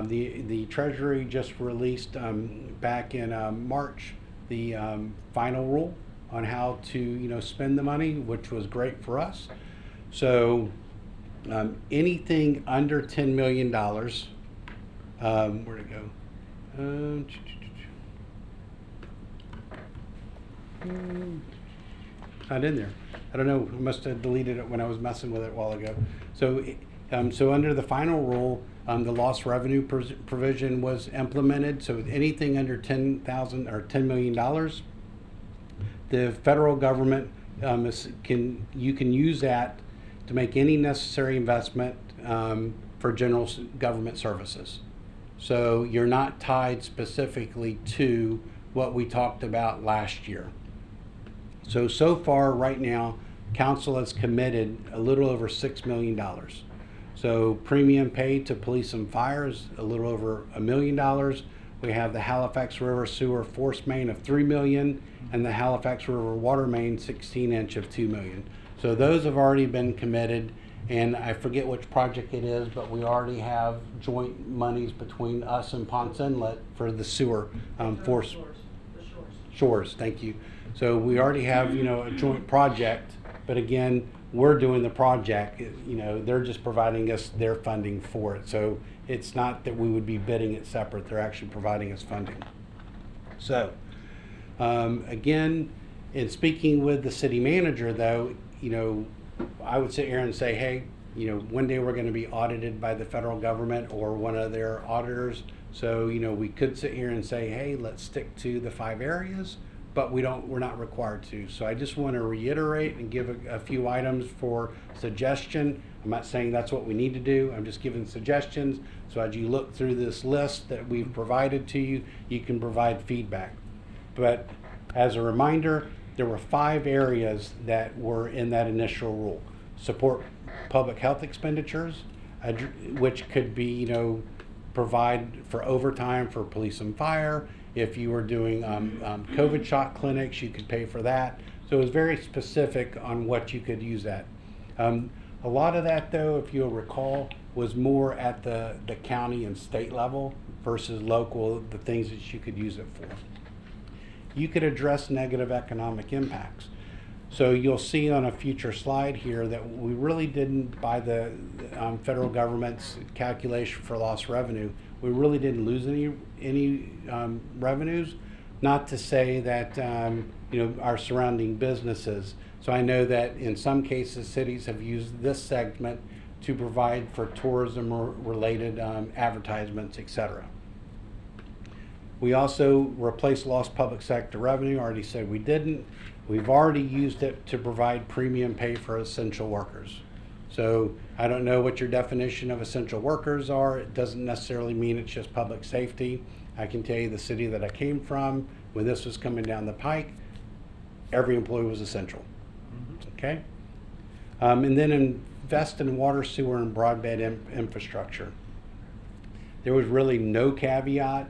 The Treasury just released back in March the final rule on how to, you know, spend the money, which was great for us. So anything under $10 million, where'd it go? Not in there. I don't know. I must have deleted it when I was messing with it a while ago. So, so under the final rule, the lost revenue provision was implemented. So anything under $10,000 or $10 million, the federal government you can use that to make any necessary investment for general government services. So you're not tied specifically to what we talked about last year. So far right now, council has committed a little over $6 million. So premium paid to police and fires, a little over $1 million. We have the Halifax River Sewer Force Main of $3 million and the Halifax River Water Main 16-inch of $2 million. So those have already been committed, and I forget which project it is, but we already have joint monies between us and Ponce Inlet for the sewer force. Shores, thank you. So we already have, you know, a joint project, but again, we're doing the project, you know, they're just providing us their funding for it. So it's not that we would be bidding it separate, they're actually providing us funding. So again, in speaking with the city manager though, you know, I would sit here and say, hey, you know, one day we're going to be audited by the federal government or one of their auditors. So, you know, we could sit here and say, hey, let's stick to the 5 areas, but we're not required to. So I just want to reiterate and give a few items for suggestion. I'm not saying that's what we need to do. I'm just giving suggestions. So as you look through this list that we've provided to you, you can provide feedback. But as a reminder, there were 5 areas that were in that initial rule. Support public health expenditures, which could be, you know, provide for overtime for police and fire. If you were doing COVID shot clinics, you could pay for that. So it was very specific on what you could use that. A lot of that, though, if you'll recall, was more at the county and state level versus local, the things that you could use it for. You could address negative economic impacts. So you'll see on a future slide here that we really didn't, by the federal government's calculation for lost revenue, we really didn't lose any revenues. Not to say that you know, our surrounding businesses. So I know that in some cases cities have used this segment to provide for tourism related advertisements, etc. We also replaced lost public sector revenue. I already said we didn't. We've already used it to provide premium pay for essential workers. So I don't know what your definition of essential workers are. It doesn't necessarily mean it's just public safety. I can tell you the city that I came from, when this was coming down the pike, every employee was essential. Okay? And then invest in water, sewer, and broadband infrastructure. There was really no caveat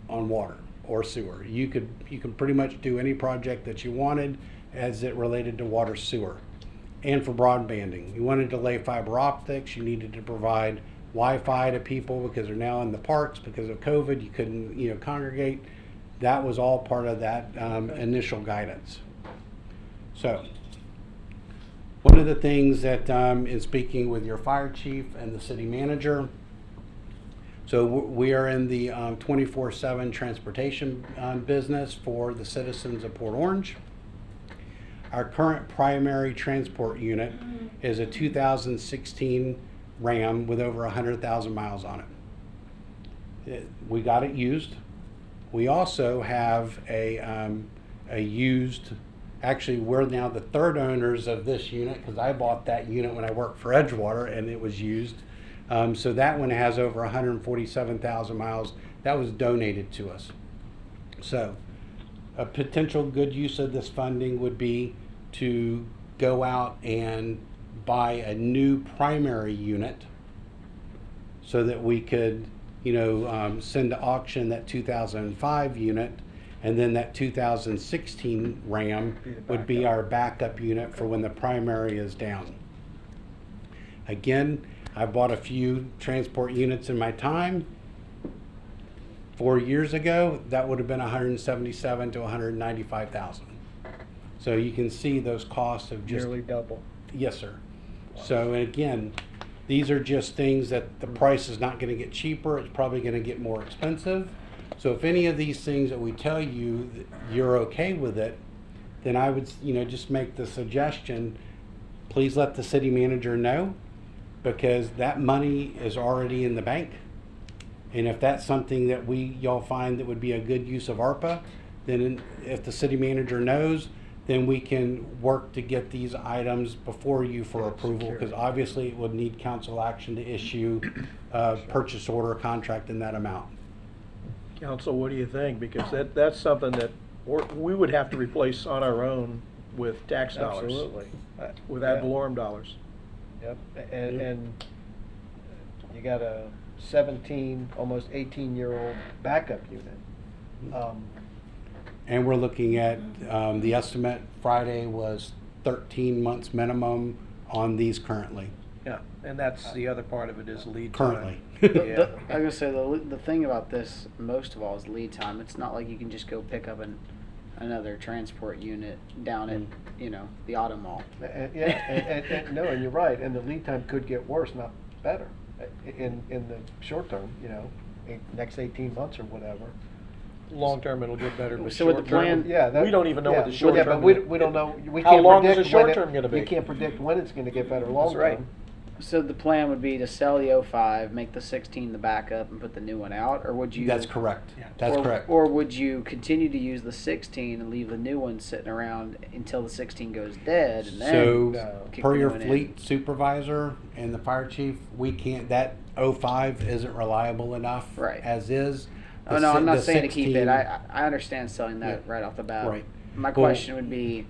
on water or sewer. You can pretty much do any project that you wanted as it related to water, sewer. And for broadbanding, you wanted to lay fiber optics, you needed to provide Wi-Fi to people because they're now in the parks because of COVID, you couldn't, you know, congregate. That was all part of that initial guidance. So one of the things that in speaking with your fire chief and the city manager, so we are in the 24/7 transportation business for the citizens of Port Orange. Our current primary transport unit is a 2016 Ram with over 100,000 miles on it. We got it used. We also have a a used, actually, we're now the third owners of this unit, because I bought that unit when I worked for Edgewater and it was used. So that one has over 147,000 miles. That was donated to us. So a potential good use of this funding would be to go out and buy a new primary unit so that we could, send to auction that 2005 unit, and then that 2016 Ram would be our backup unit for when the primary is down. Again, I bought a few transport units in my time. 4 years ago, that would have been 177 to 195,000. So you can see those costs have just Nearly double. Yes, sir. So, and again, these are just things that the price is not going to get cheaper. It's probably going to get more expensive. So if any of these things that we tell you that you're okay with it, then I would, just make the suggestion, please let the city manager know, because that money is already in the bank. And if that's something that y'all find that would be a good use of ARPA, then if the city manager knows, then we can work to get these items before you for approval, because obviously it would need council action to issue a purchase order contract in that amount. Council, what do you think? Because that's something that we would have to replace on our own with tax dollars. Absolutely. With Yeah. ad valorem dollars. Yep, and you got a 17, almost 18-year-old backup unit. And we're looking at, the estimate Friday was 13 months minimum on these currently. Yeah, and that's the other part of it is lead time. Currently. Yeah. I was gonna say the thing about this most of all is lead time. It's not like you can just go pick up another transport unit down at the auto mall. And no, and you're right, and the lead time could get worse, not better, in the short term, next 18 months or whatever. Long term, it'll get better, but So with the short term, plan- Yeah. we don't even know what the short Yeah, term. but we don't know, we How can't long is predict the when short term gonna be? You can't predict when it's gonna get better long That's right. term. So the plan would be to sell the 05, make the 16 the backup, and put the new one out, or would you? That's correct. That's or, correct. Or would you continue to use the 16 and leave the new one sitting around until the 16 goes dead, and then So, kick per the your new one in? fleet supervisor and the fire chief, we can't, that 05 isn't reliable enough. Right. As is. Oh The no, si- I'm not the saying to keep it. 16 I understand selling that Yeah. right off the bat. Right. My Well- question would be,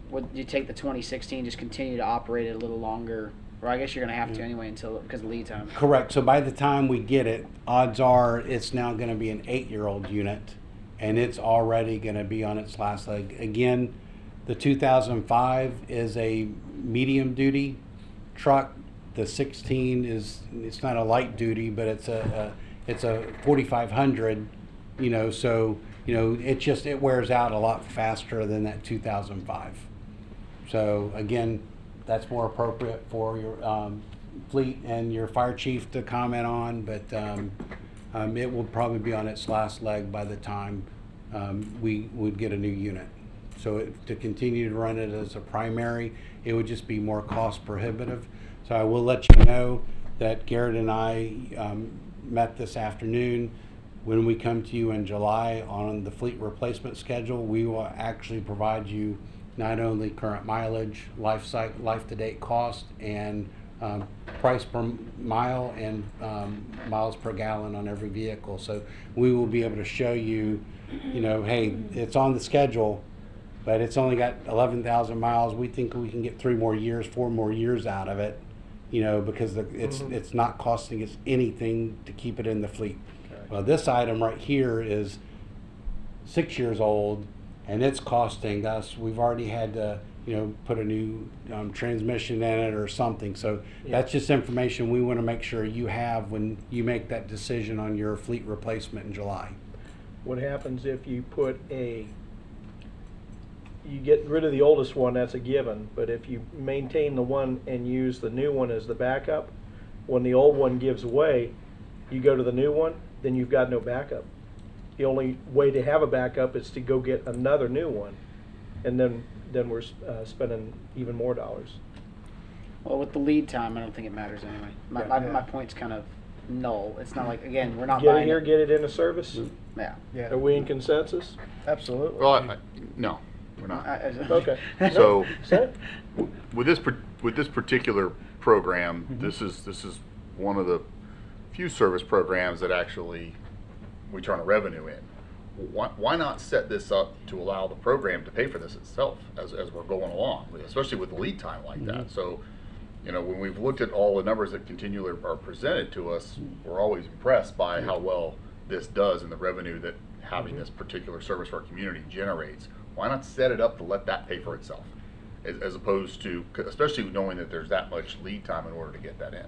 would you take the 2016, just continue to operate it a little longer? Or I guess you're gonna have to anyway because of lead time. Correct. So by the time we get it, odds are it's now going to be an 8-year-old unit, and it's already going to be on its last leg. Again, the 2005 is a medium duty truck. The 16 it's not a light duty, but it's a 4500. So it wears out a lot faster than that 2005. So again, that's more appropriate for your fleet and your fire chief to comment on, but it will probably be on its last leg by the time we would get a new unit. So to continue to run it as a primary, it would just be more cost prohibitive. So I will let you know that Garrett and I met this afternoon. When we come to you in July on the fleet replacement schedule, we will actually provide you not only current mileage, life to date cost, and price per mile and miles per gallon on every vehicle. So we will be able to show you, hey, it's on the schedule, but it's only got 11,000 miles. We think we can get 4 more years out of it, because it's not costing us anything to keep it in the fleet. Well, this item right here is 6 years old, and it's costing us, we've already had to, put a new transmission in it or something. So that's just information we want to make sure you have when you make that decision on your fleet replacement in July. What happens if you you get rid of the oldest one, that's a given, but if you maintain the one and use the new one as the backup, when the old one gives away, you go to the new one, then you've got no backup. The only way to have a backup is to go get another new one, and then we're spending even more dollars. Well, with the lead time, I don't think it matters anyway. My Yeah. my point's kind of null. It's not like, again, we're not Get it buying here, get it into service? Yeah. Yeah, Are we in consensus? absolutely. Well, no, we're not. Okay. So, So, with this particular program, this is one of the few service programs that actually we turn a revenue in. Why not set this up to allow the program to pay for this itself as we're going along, especially with the lead time like that? So, when we've looked at all the numbers that continually are presented to us, we're always impressed by how well this does and the revenue that having this particular service for our community generates. Why not set it up to let that pay for itself, as opposed to, especially knowing that there's that much lead time in order to get that in?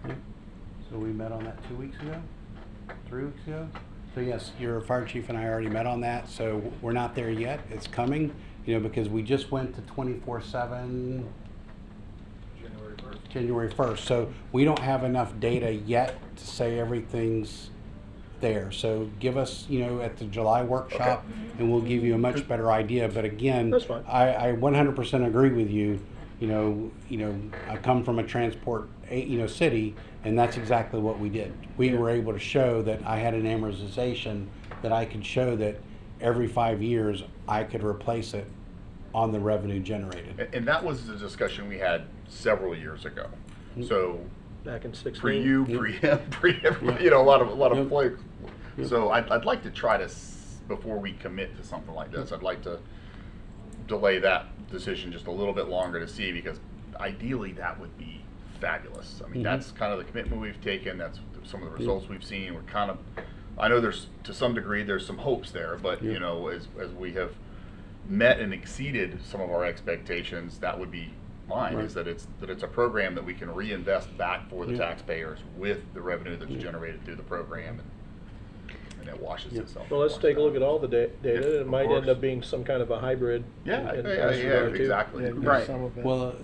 So we met on that 2 weeks ago, 3 weeks ago. So yes, your fire chief and I already met on that. So we're not there yet. It's coming, because we just went to 24/7 January 1st. So we don't have enough data yet to say everything's there. So give us, at the July workshop, and we'll give you a much better idea. But again, That's fine. I 100% agree with you. I come from a transport, city, and that's exactly what we did. We were able to show that I had an amortization, that I could show that every 5 years I could replace it on the revenue generated. And that was the discussion we had several years ago. So back in 16. for you, for him, for everybody, a lot of Yep. play. So I'd like to try to, before we commit to something like this, I'd like to delay that decision just a little bit longer to see, because ideally that would be fabulous. I mean, that's kind of the commitment we've taken. That's some of the results we've seen. We're kind of, I know there's, to some degree, there's some hopes there, but as we have met and exceeded some of our expectations, that would be mine, is that it's a program that we can reinvest back for the taxpayers with the revenue that's generated through the program, and it washes itself. Well, let's take a look at all the data. Yeah, It of might end course. up being some kind of a hybrid. Yeah, in yeah, that regard, too. exactly. Yeah, Right. some of it. Well,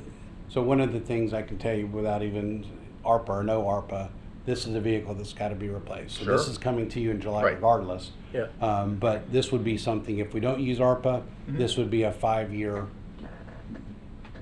so one of the things I can tell you without even ARPA or no ARPA, this is a vehicle that's got to be replaced. So this Sure. is coming to you in July Right. regardless. Yeah. But this would be something, if we don't use ARPA, this would be a 5-year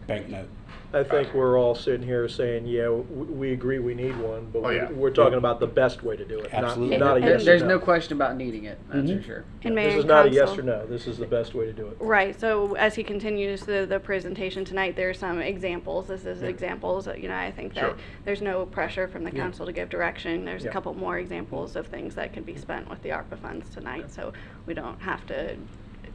banknote. I think we're all sitting here saying, yeah, we agree we need one, but Oh, yeah. we're talking about the best way to do it, not Absolutely. not a And yes or there's no. no question about needing it, that's for sure. And Mayor This is and not a yes Council. or no. This is the best way to do it. Right, so as he continues the presentation tonight, there are some examples. This is examples, I think that Sure. there's no pressure from the council to give direction. There's Yeah. a couple more examples of things that could be spent with the ARPA funds tonight, so we don't have to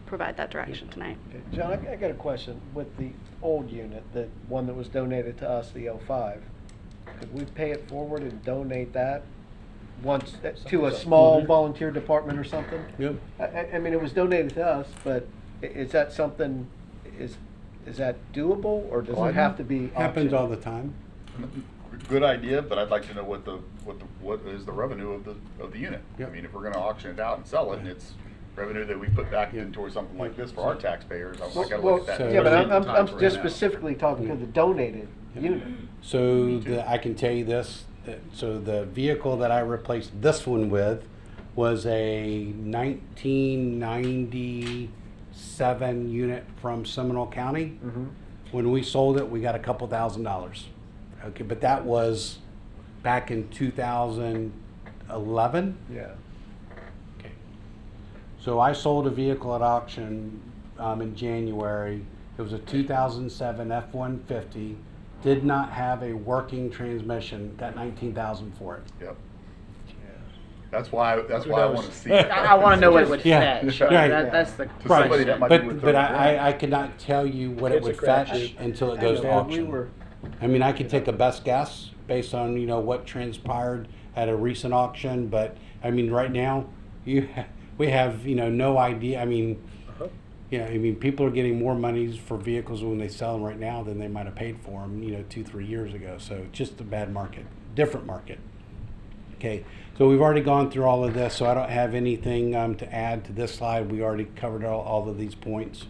provide that direction tonight. Okay. John, I got a question. With the old unit, the one that was donated to us, the 05, could we pay it forward and donate that once to a small volunteer department or something? Yep. I mean, it was donated to us, but is that something, is that doable, or does it have to be Happens auctioned? all the time. Good idea, but I'd like to know what is the revenue of the unit. Yep. I mean, if we're going to auction it out and sell it, and it's revenue that we put back Yeah. into something like this for our taxpayers, I got to Well, look at that. so- yeah, but especially in I'm times we're in just now. specifically talking to the donated unit. So I can tell you this, so the vehicle that I replaced this one with was a 1997 unit from Seminole County. When we sold it, we got a couple $1,000s. Okay, but that was back in 2011. Yeah. Okay. So I sold a vehicle at auction in January. It was a 2007 F-150. Did not have a working transmission. Got $19,000 for it. Yep. That's why I knows? want to see it. I want to know what it would Yeah, fetch. right. That's the To somebody that might be worth But 30 I grand. could not tell you what it It's a would fetch crapshoot. until it goes to Yeah, we auction. were- I mean, I could take a best guess based on, what transpired at a recent auction, but I mean, right now, we have, no idea. I mean, Uh-huh. people are getting more monies for vehicles when they sell them right now than they might have paid for them, 2-3 years ago. So it's just a bad market, different market. Okay, so we've already gone through all of this, so I don't have anything to add to this slide. We already covered all of these points.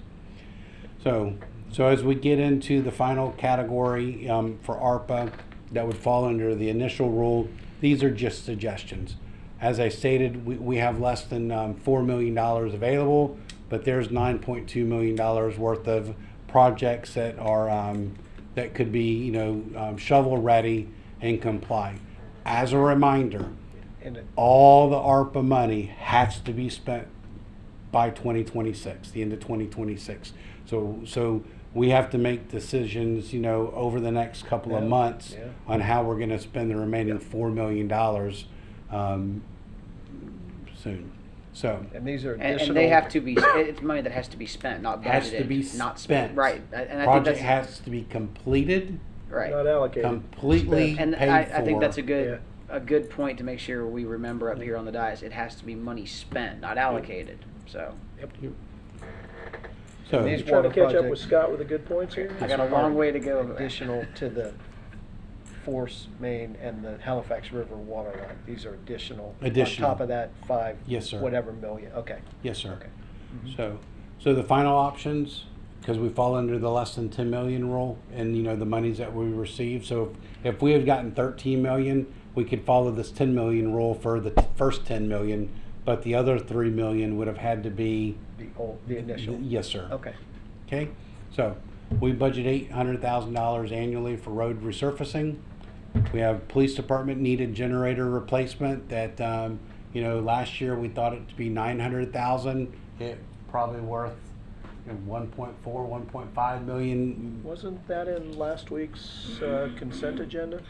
So as we get into the final category for ARPA that would fall under the initial rule, these are just suggestions. As I stated, we have less than $4 million available, but there's $9.2 million worth of projects that are that could be shovel ready and comply. As a reminder, And it, all the ARPA money has to be spent by 2026, the end of 2026. So we have to make decisions, you know, over the next couple of Yeah, months yeah. on how we're going to spend the remaining $4 million soon. So and these are And additional. they have to be, it's money that has to be spent, not budgeted. has to be not spent. Right, and I think Project that's, has to be completed, right. Not allocated. completely And paid I for. think that's a good point to make sure we remember up here on the dais. It has to be money spent, not allocated, so. So These You trying to water catch up with projects- Scott with the good points here? I got a long way to go. Additional to the Force Main and the Halifax River water line. These are additional. Additional. On top of that, five. Yes, sir. Whatever million, okay. yes, sir. Okay. So the final options, because we fall under the less than 10 million rule and, you know, the monies that we receive. So if we had gotten 13 million, we could follow this 10 million rule for the first 10 million, but the other 3 million would have had to be. The initial. Yes, sir. Okay. Okay, so we budget $800,000 annually for road resurfacing. We have police department needed generator replacement that, you know, last year we thought it to be 900,000. It probably worth 1.4, 1.5 million. Wasn't that in last week's consent agenda?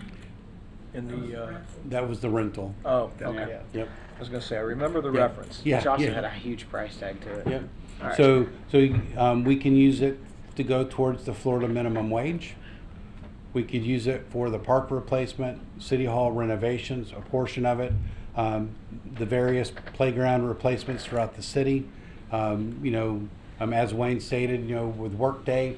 In the, That was the rental. oh, Yeah. okay. Yep. I was gonna say, I remember the Yeah. reference. Yeah. Which also yeah. had a huge price tag to it. Yep. All right. So we can use it to go towards the Florida minimum wage. We could use it for the park replacement, city hall renovations, a portion of it, the various playground replacements throughout the city. You know, as Wayne stated, you know, with Workday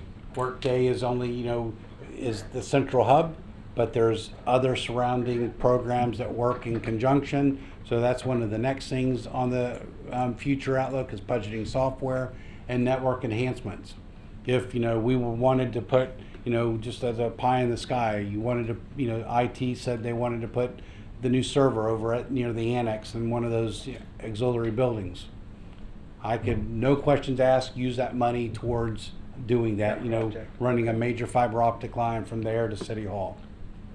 is only, you know, is the central hub, but there's other surrounding programs that work in conjunction. So that's one of the next things on the future outlook is budgeting software and network enhancements. If, you know, we wanted to put, you know, just as a pie in the sky, you wanted to, you know, IT said they wanted to put the new server over at near the annex in one of those auxiliary buildings. I could, no questions asked, use that money towards doing that, you know, Project. running a major fiber optic line from there to City Hall.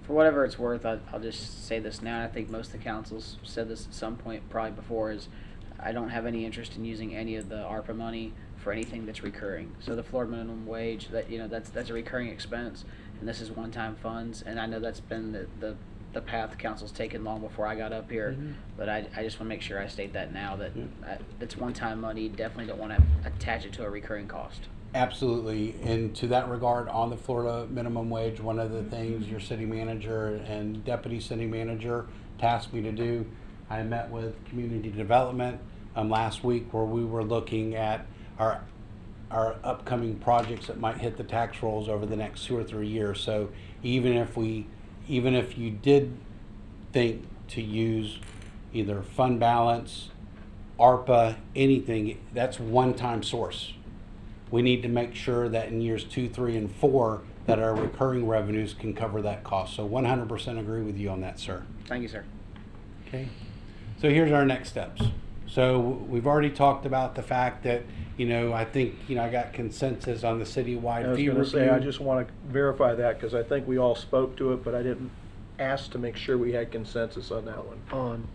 For whatever it's worth, I'll just say this now, and I think most of the councils said this at some point probably before, is I don't have any interest in using any of the ARPA money for anything that's recurring. So the Florida minimum wage, that, you know, that's a recurring expense, and this is one-time funds, and I know that's been the path the council's taken long before I got up here, but I just want to make sure I state that now, that it's one-time money, definitely don't want to attach it to a recurring cost. Absolutely, and to that regard, on the Florida minimum wage, one of the things your city manager and deputy city manager tasked me to do, I met with community development last week where we were looking at our upcoming projects that might hit the tax rolls over the next 2 or 3 years. So even if you did think to use either fund balance, ARPA, anything, that's one-time source. We need to make sure that in years 2, 3, and 4 that our recurring revenues can cover that cost. So 100% agree with you on that, sir. Thank you, sir. Okay. So here's our next steps. So we've already talked about the fact that, you know, I think, you know, I got consensus on the citywide I was fee gonna review. say, I just wanna verify that, cause I think we all spoke to it, but I didn't ask to make sure we had consensus on that one. On,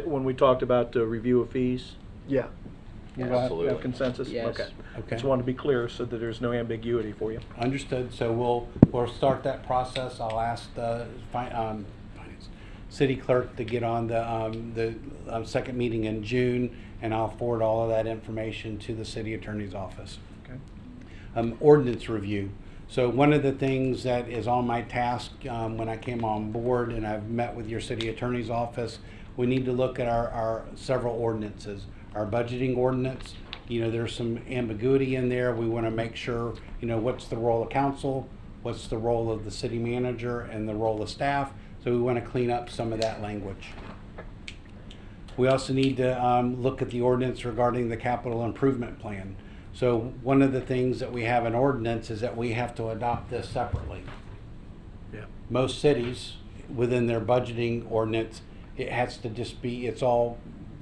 When we talked about the review of fees, yeah. you have Absolutely. consensus? Yes. Okay. Okay. Just wanted to be clear so that there's no ambiguity for you. Understood. So we'll start that process. I'll ask the city clerk to get on the second meeting in June, and I'll forward all of that information to the city attorney's office. Okay. Ordinance review. So one of the things that is on my task when I came on board, and I've met with your city attorney's office, we need to look at our several ordinances. Our budgeting ordinance, you know, there's some ambiguity in there. We want to make sure, you know, what's the role of council, what's the role of the city manager, and the role of staff. So we want to clean up some of that language. We also need to look at the ordinance regarding the capital improvement plan. So one of the things that we have in ordinance is that we have to adopt this separately. Yeah. Most cities, within their budgeting ordinance, it has to just be, it's all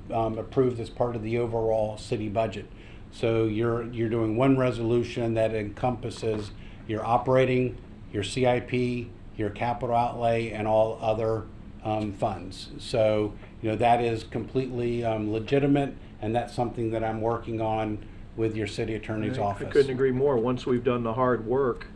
approved as part of the overall city budget. So you're doing one resolution that encompasses your operating, your CIP, your capital outlay, and all other funds. So you know, that is completely legitimate, and that's something that I'm working on with your city attorney's I office. couldn't agree more. Once we've done the hard work,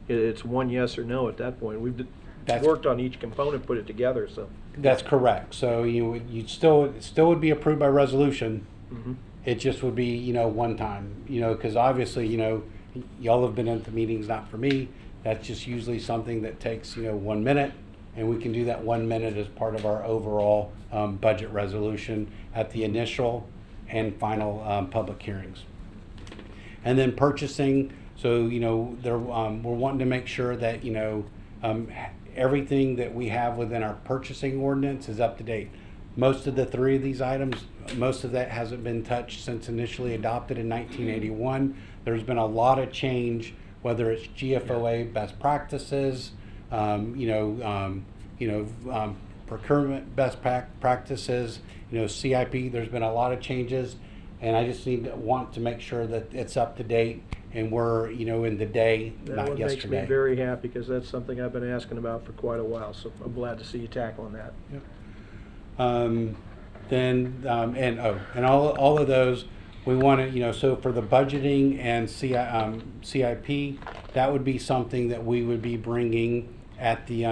it's one yes or no at that point. That's- Worked on each component, put it together, so. That's correct. So it still would be approved by resolution. Mhm. It just would be, you know, one time, you know, because obviously, you know, y'all have been at the meetings, not for me. That's just usually something that takes, you know, 1 minute, and we can do that 1 minute as part of our overall budget resolution at the initial and final public hearings. And then purchasing, so, you know, we're wanting to make sure that, you know, everything that we have within our purchasing ordinance is up to date. Most of the three of these items, most of that hasn't been touched since initially adopted in 1981. There's been a lot of change, whether it's GFOA best practices, procurement best practices, you know, CIP. There's been a lot of changes, and I just want to make sure that it's up to date and we're, you know, in the day, That not one makes me yesterday. very happy, because that's something I've been asking about for quite a while, so I'm glad to see you tackling that. And all of those, we want to, you know, so for the budgeting and CIP, that would be something that we would be bringing at the, we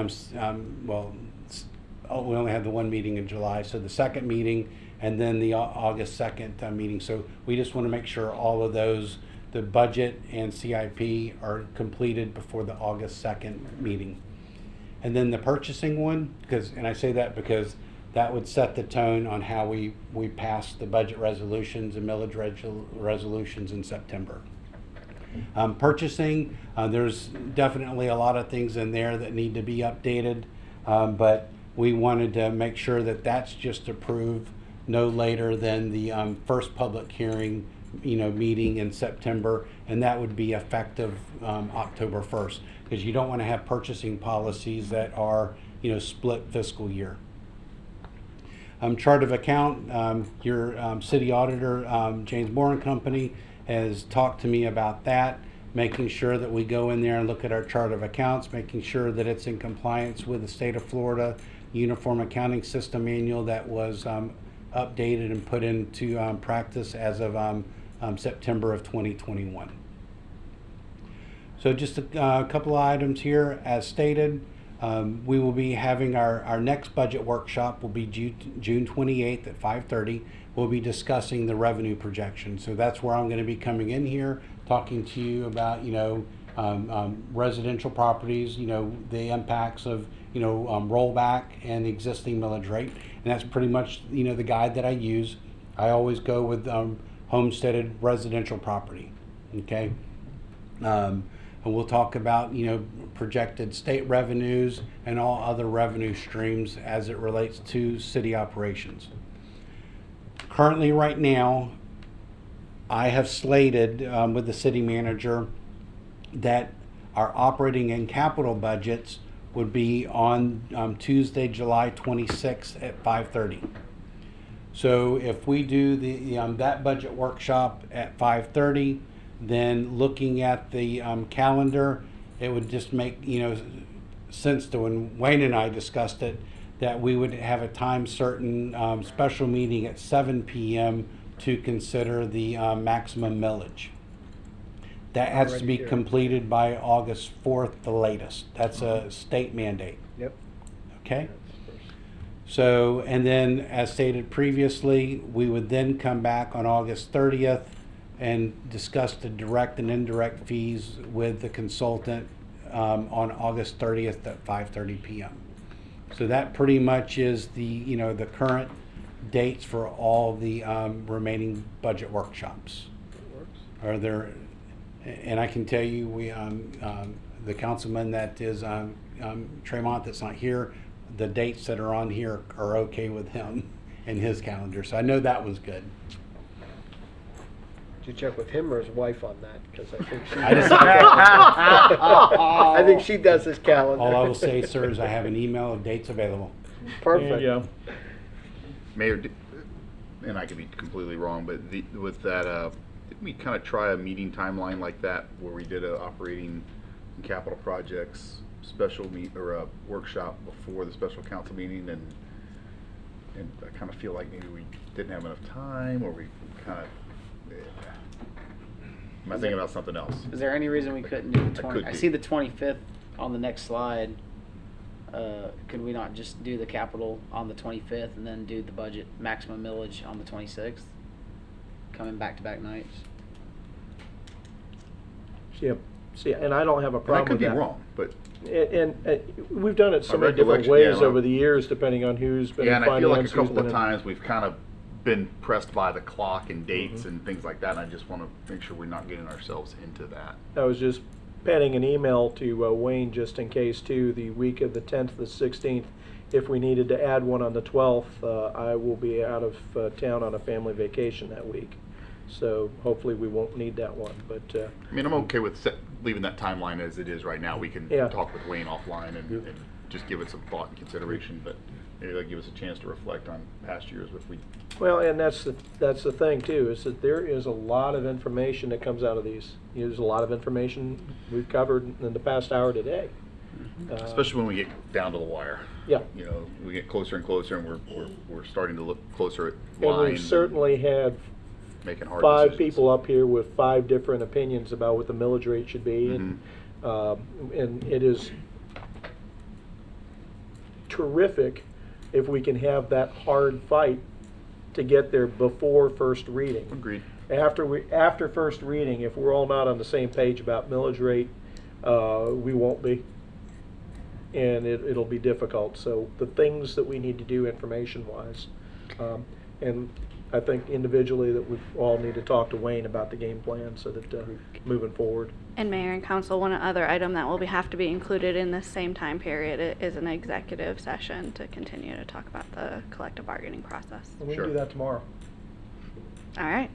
only had the one meeting in July, so the second meeting and then the August 2nd meeting. So we just want to make sure all of those, the budget and CIP are completed before the August 2nd meeting. And then the purchasing one, and I say that because that would set the tone on how we pass the budget resolutions and millage resolutions in September. Purchasing, there's definitely a lot of things in there that need to be updated, but we wanted to make sure that that's just approved no later than the first public hearing, you know, meeting in September, and that would be effective October 1st, because you don't want to have purchasing policies that are, you know, split fiscal year. Chart of account, your city auditor, James Moore and Company, has talked to me about that, making sure that we go in there and look at our chart of accounts, making sure that it's in compliance with the state of Florida Uniform Accounting System Manual that was updated and put into practice as of September of 2021. So just a couple of items here. As stated, we will be having our next budget workshop will be June 28th at 5:30. We'll be discussing the revenue projection. So that's where I'm going to be coming in here, talking to you about, you know, residential properties, you know, the impacts of, you know, rollback and existing millage rate. And that's pretty much, you know, the guide that I use. I always go with homesteaded residential property, okay? And we'll talk about, you know, projected state revenues and all other revenue streams as it relates to city operations. Currently, right now, I have slated with the city manager that our operating and capital budgets would be on Tuesday, July 26th at 5:30. So if we do that budget workshop at 5:30, then looking at the calendar, it would just make, you know, sense to, when Wayne and I discussed it, that we would have a time certain special meeting at 7 p.m. to consider the maximum millage. That has to Already be here. completed by August 4th, the latest. That's a state mandate, Yep. okay? So, and then as stated previously, we would then come back on August 30th and discuss the direct and indirect fees with the consultant on August 30th at 5:30 p.m. So that pretty much is the, you know, the current dates for all the remaining budget workshops. Are there, and I can tell you, we the councilman that is Tremont that's not here, the dates that are on here are okay with him and his calendar. So I know that was good. Did you check with him or his wife on that? Because I think she. I just- I think she does his calendar. All I will say, sir, is I have an email of dates available. Perfect. There you go. Mayor, and I could be completely wrong, but with that, didn't we kind of try a meeting timeline like that where we did a operating and capital projects special or a workshop before the special council meeting, and And I kind of feel like maybe we didn't have enough time, or we kind of, am I thinking about something else? Is there any reason we couldn't do the That 20? could I be. see the 25th on the next slide. Could we not just do the capital on the 25th and then do the budget maximum millage on the 26th? Coming back-to-back nights. See, and I don't have a And I problem could with be that. wrong, but And we've done it so My many different recollection- yeah, ways my- over the years, depending on who's been yeah, in and I feel like a finance, who's couple been of in. times we've kind of been pressed by the clock and dates Mm-hmm. and things like that, and I just want to make sure we're not getting ourselves into that. I was just penning an email to Wayne just in case too, the week of the 10th, the 16th. If we needed to add one on the 12th, I will be out of town on a family vacation that week. So hopefully we won't need that one, but I mean, I'm okay with leaving that timeline as it is right now. We can Yeah. talk with Wayne offline and just give it some thought and consideration, but maybe that'll give us a chance to reflect on past years if we. well, and that's the thing too, is that there is a lot of information that comes out of these. There's a lot of information we've covered in the past hour today. Especially when we get down to the wire. Yeah. You know, we get closer and closer, and we're starting to look closer at And lines. we've certainly had making hard 5 decisions. people up here with 5 different opinions about what the millage rate should be, Mm-hmm. and it is terrific if we can have that hard fight to get there before first reading. Agreed. After first reading, if we're all not on the same page about millage rate, we won't be. And it'll be difficult. So the things that we need to do information-wise, and I think individually that we all need to talk to Wayne about the game plan so that moving forward. And Mayor and Council, one other item that will have to be included in this same time period is an executive session to continue to talk about the collective bargaining process. And we Sure. can do that tomorrow. All right.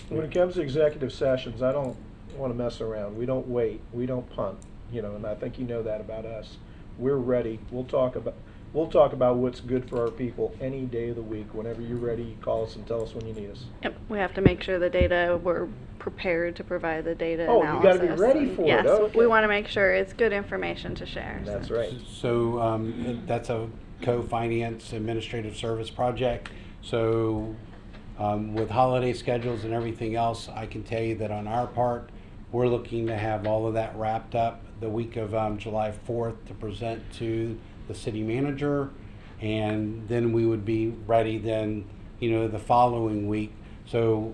When it comes to executive sessions, I don't want to mess around. We don't wait. We don't punt. And I think you know that about us. We're ready. We'll talk about what's good for our people any day of the week. Whenever you're ready, you call us and tell us when you need us. Yep, we have to make sure the data, we're prepared to provide the data Oh, you analysis. gotta be ready and for it. yes, Okay. we want to make sure it's good information to share. so. That's right. So that's a co-finance administrative service project. So with holiday schedules and everything else, I can tell you that on our part, we're looking to have all of that wrapped up the week of July 4th to present to the city manager. And then we would be ready then, the following week. So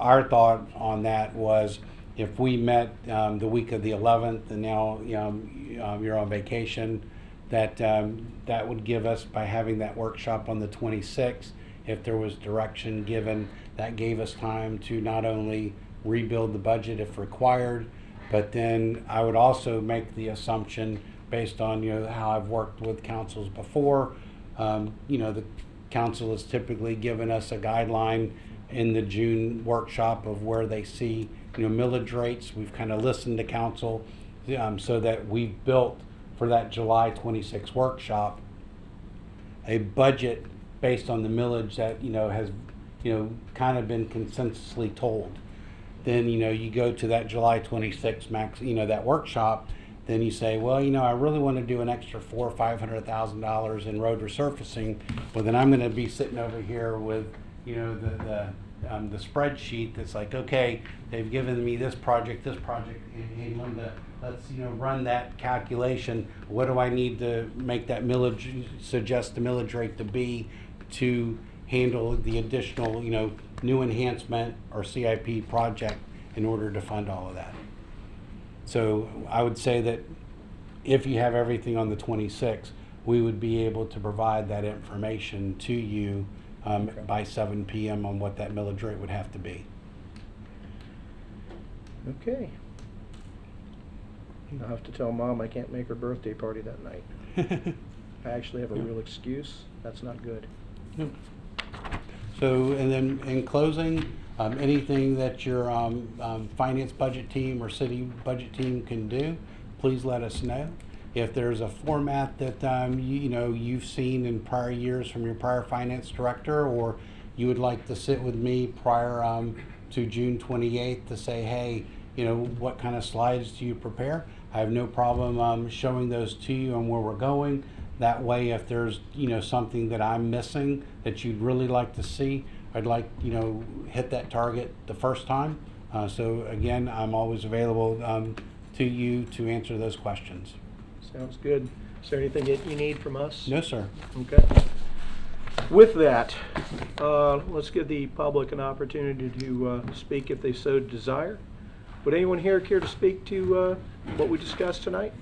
our thought on that was if we met the week of the 11th and now you're on vacation, that would give us, by having that workshop on the 26th, if there was direction given, that gave us time to not only rebuild the budget if required, but then I would also make the assumption based on how I've worked with councils before. The council has typically given us a guideline in the June workshop of where they see millage rates. We've kind of listened to council so that we've built for that July 26 workshop a budget based on the millage that has kind of been consensusly told. Then you go to that July 26 max, that workshop. Then you say, well, I really want to do an extra $400,000 or $500,000 in road resurfacing. Well, then I'm going to be sitting over here with the spreadsheet that's like, okay, they've given me this project, hey Linda, let's run that calculation. What do I need to make that millage, suggest the millage rate to be to handle the additional new enhancement or CIP project in order to fund all of that. So I would say that if you have everything on the 26th, we would be able to provide that information to you by 7 p.m. on what that millage rate would have to be. Okay. I'll have to tell Mom I can't make her birthday party that night. I actually have a real excuse. That's not good. So, and then in closing, anything that your finance budget team or city budget team can do, please let us know. If there's a format that you've seen in prior years from your prior finance director, or you would like to sit with me prior to June 28th to say, hey, what kind of slides do you prepare? I have no problem showing those to you and where we're going. That way, if there's, something that I'm missing that you'd really like to see, I'd like, hit that target the first time. So again, I'm always available to you to answer those questions. Sounds good. Is there anything that you need from us? No, sir. Okay. With that, let's give the public an opportunity to speak if they so desire. Would anyone here care to speak to what we discussed tonight?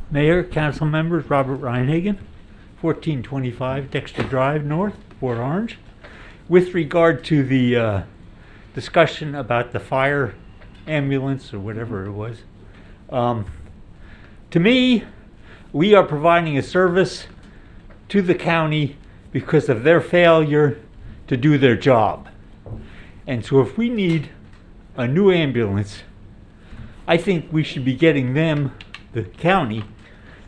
Mayor, council members, Robert Reinhagen, 1425 Dexter Drive North, Port Orange. With regard to the discussion about the fire ambulance or whatever it was, to me, we are providing a service to the county because of their failure to do their job. And so if we need a new ambulance, I think we should be getting them, the county,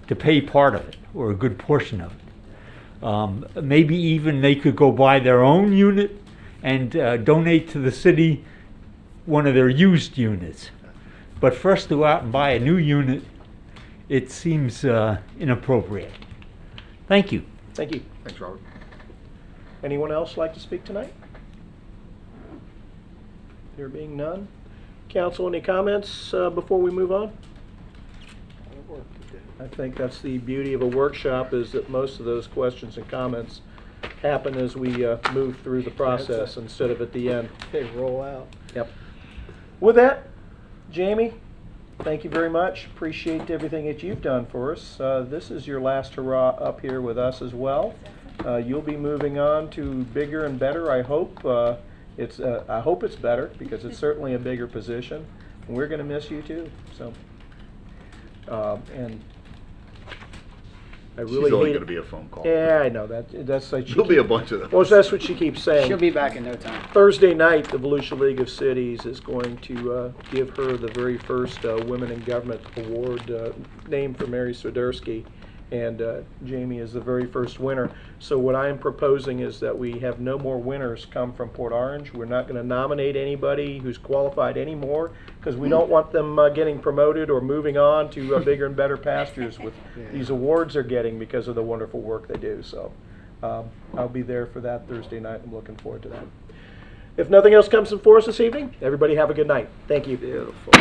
to pay part of it or a good portion of it. Maybe even they could go buy their own unit and donate to the city one of their used units. But for us to go out and buy a new unit, it seems inappropriate. Thank you. Thank you. Thanks, Robert. Anyone else like to speak tonight? There being none. Council, any comments before we move on? I think that's the beauty of a workshop, is that most of those questions and comments happen as we move through the process instead of at the end. They roll out. Yep. With that, Jamie, thank you very much. Appreciate everything that you've done for us. This is your last hurrah up here with us as well. You'll be moving on to bigger and better, I hope. I hope it's better, because it's certainly a bigger position. And we're going to miss you too. So, and I really She's only hate- going to be a phone call. Yeah, I know that. That's like There'll be a bunch of them. Well, that's what she keeps saying. She'll be back in no time. Thursday night, the Volusia League of Cities is going to give her the very first Women in Government Award named for Mary Swiderski, and Jamie is the very first winner. So what I am proposing is that we have no more winners come from Port Orange. We're not going to nominate anybody who's qualified anymore, because we don't want them getting promoted or moving on to bigger and better pastures with these awards they're getting because of the wonderful work they do. So I'll be there for that Thursday night. I'm looking forward to that. If nothing else comes before us this evening, everybody have a good night. Thank you. Beautiful.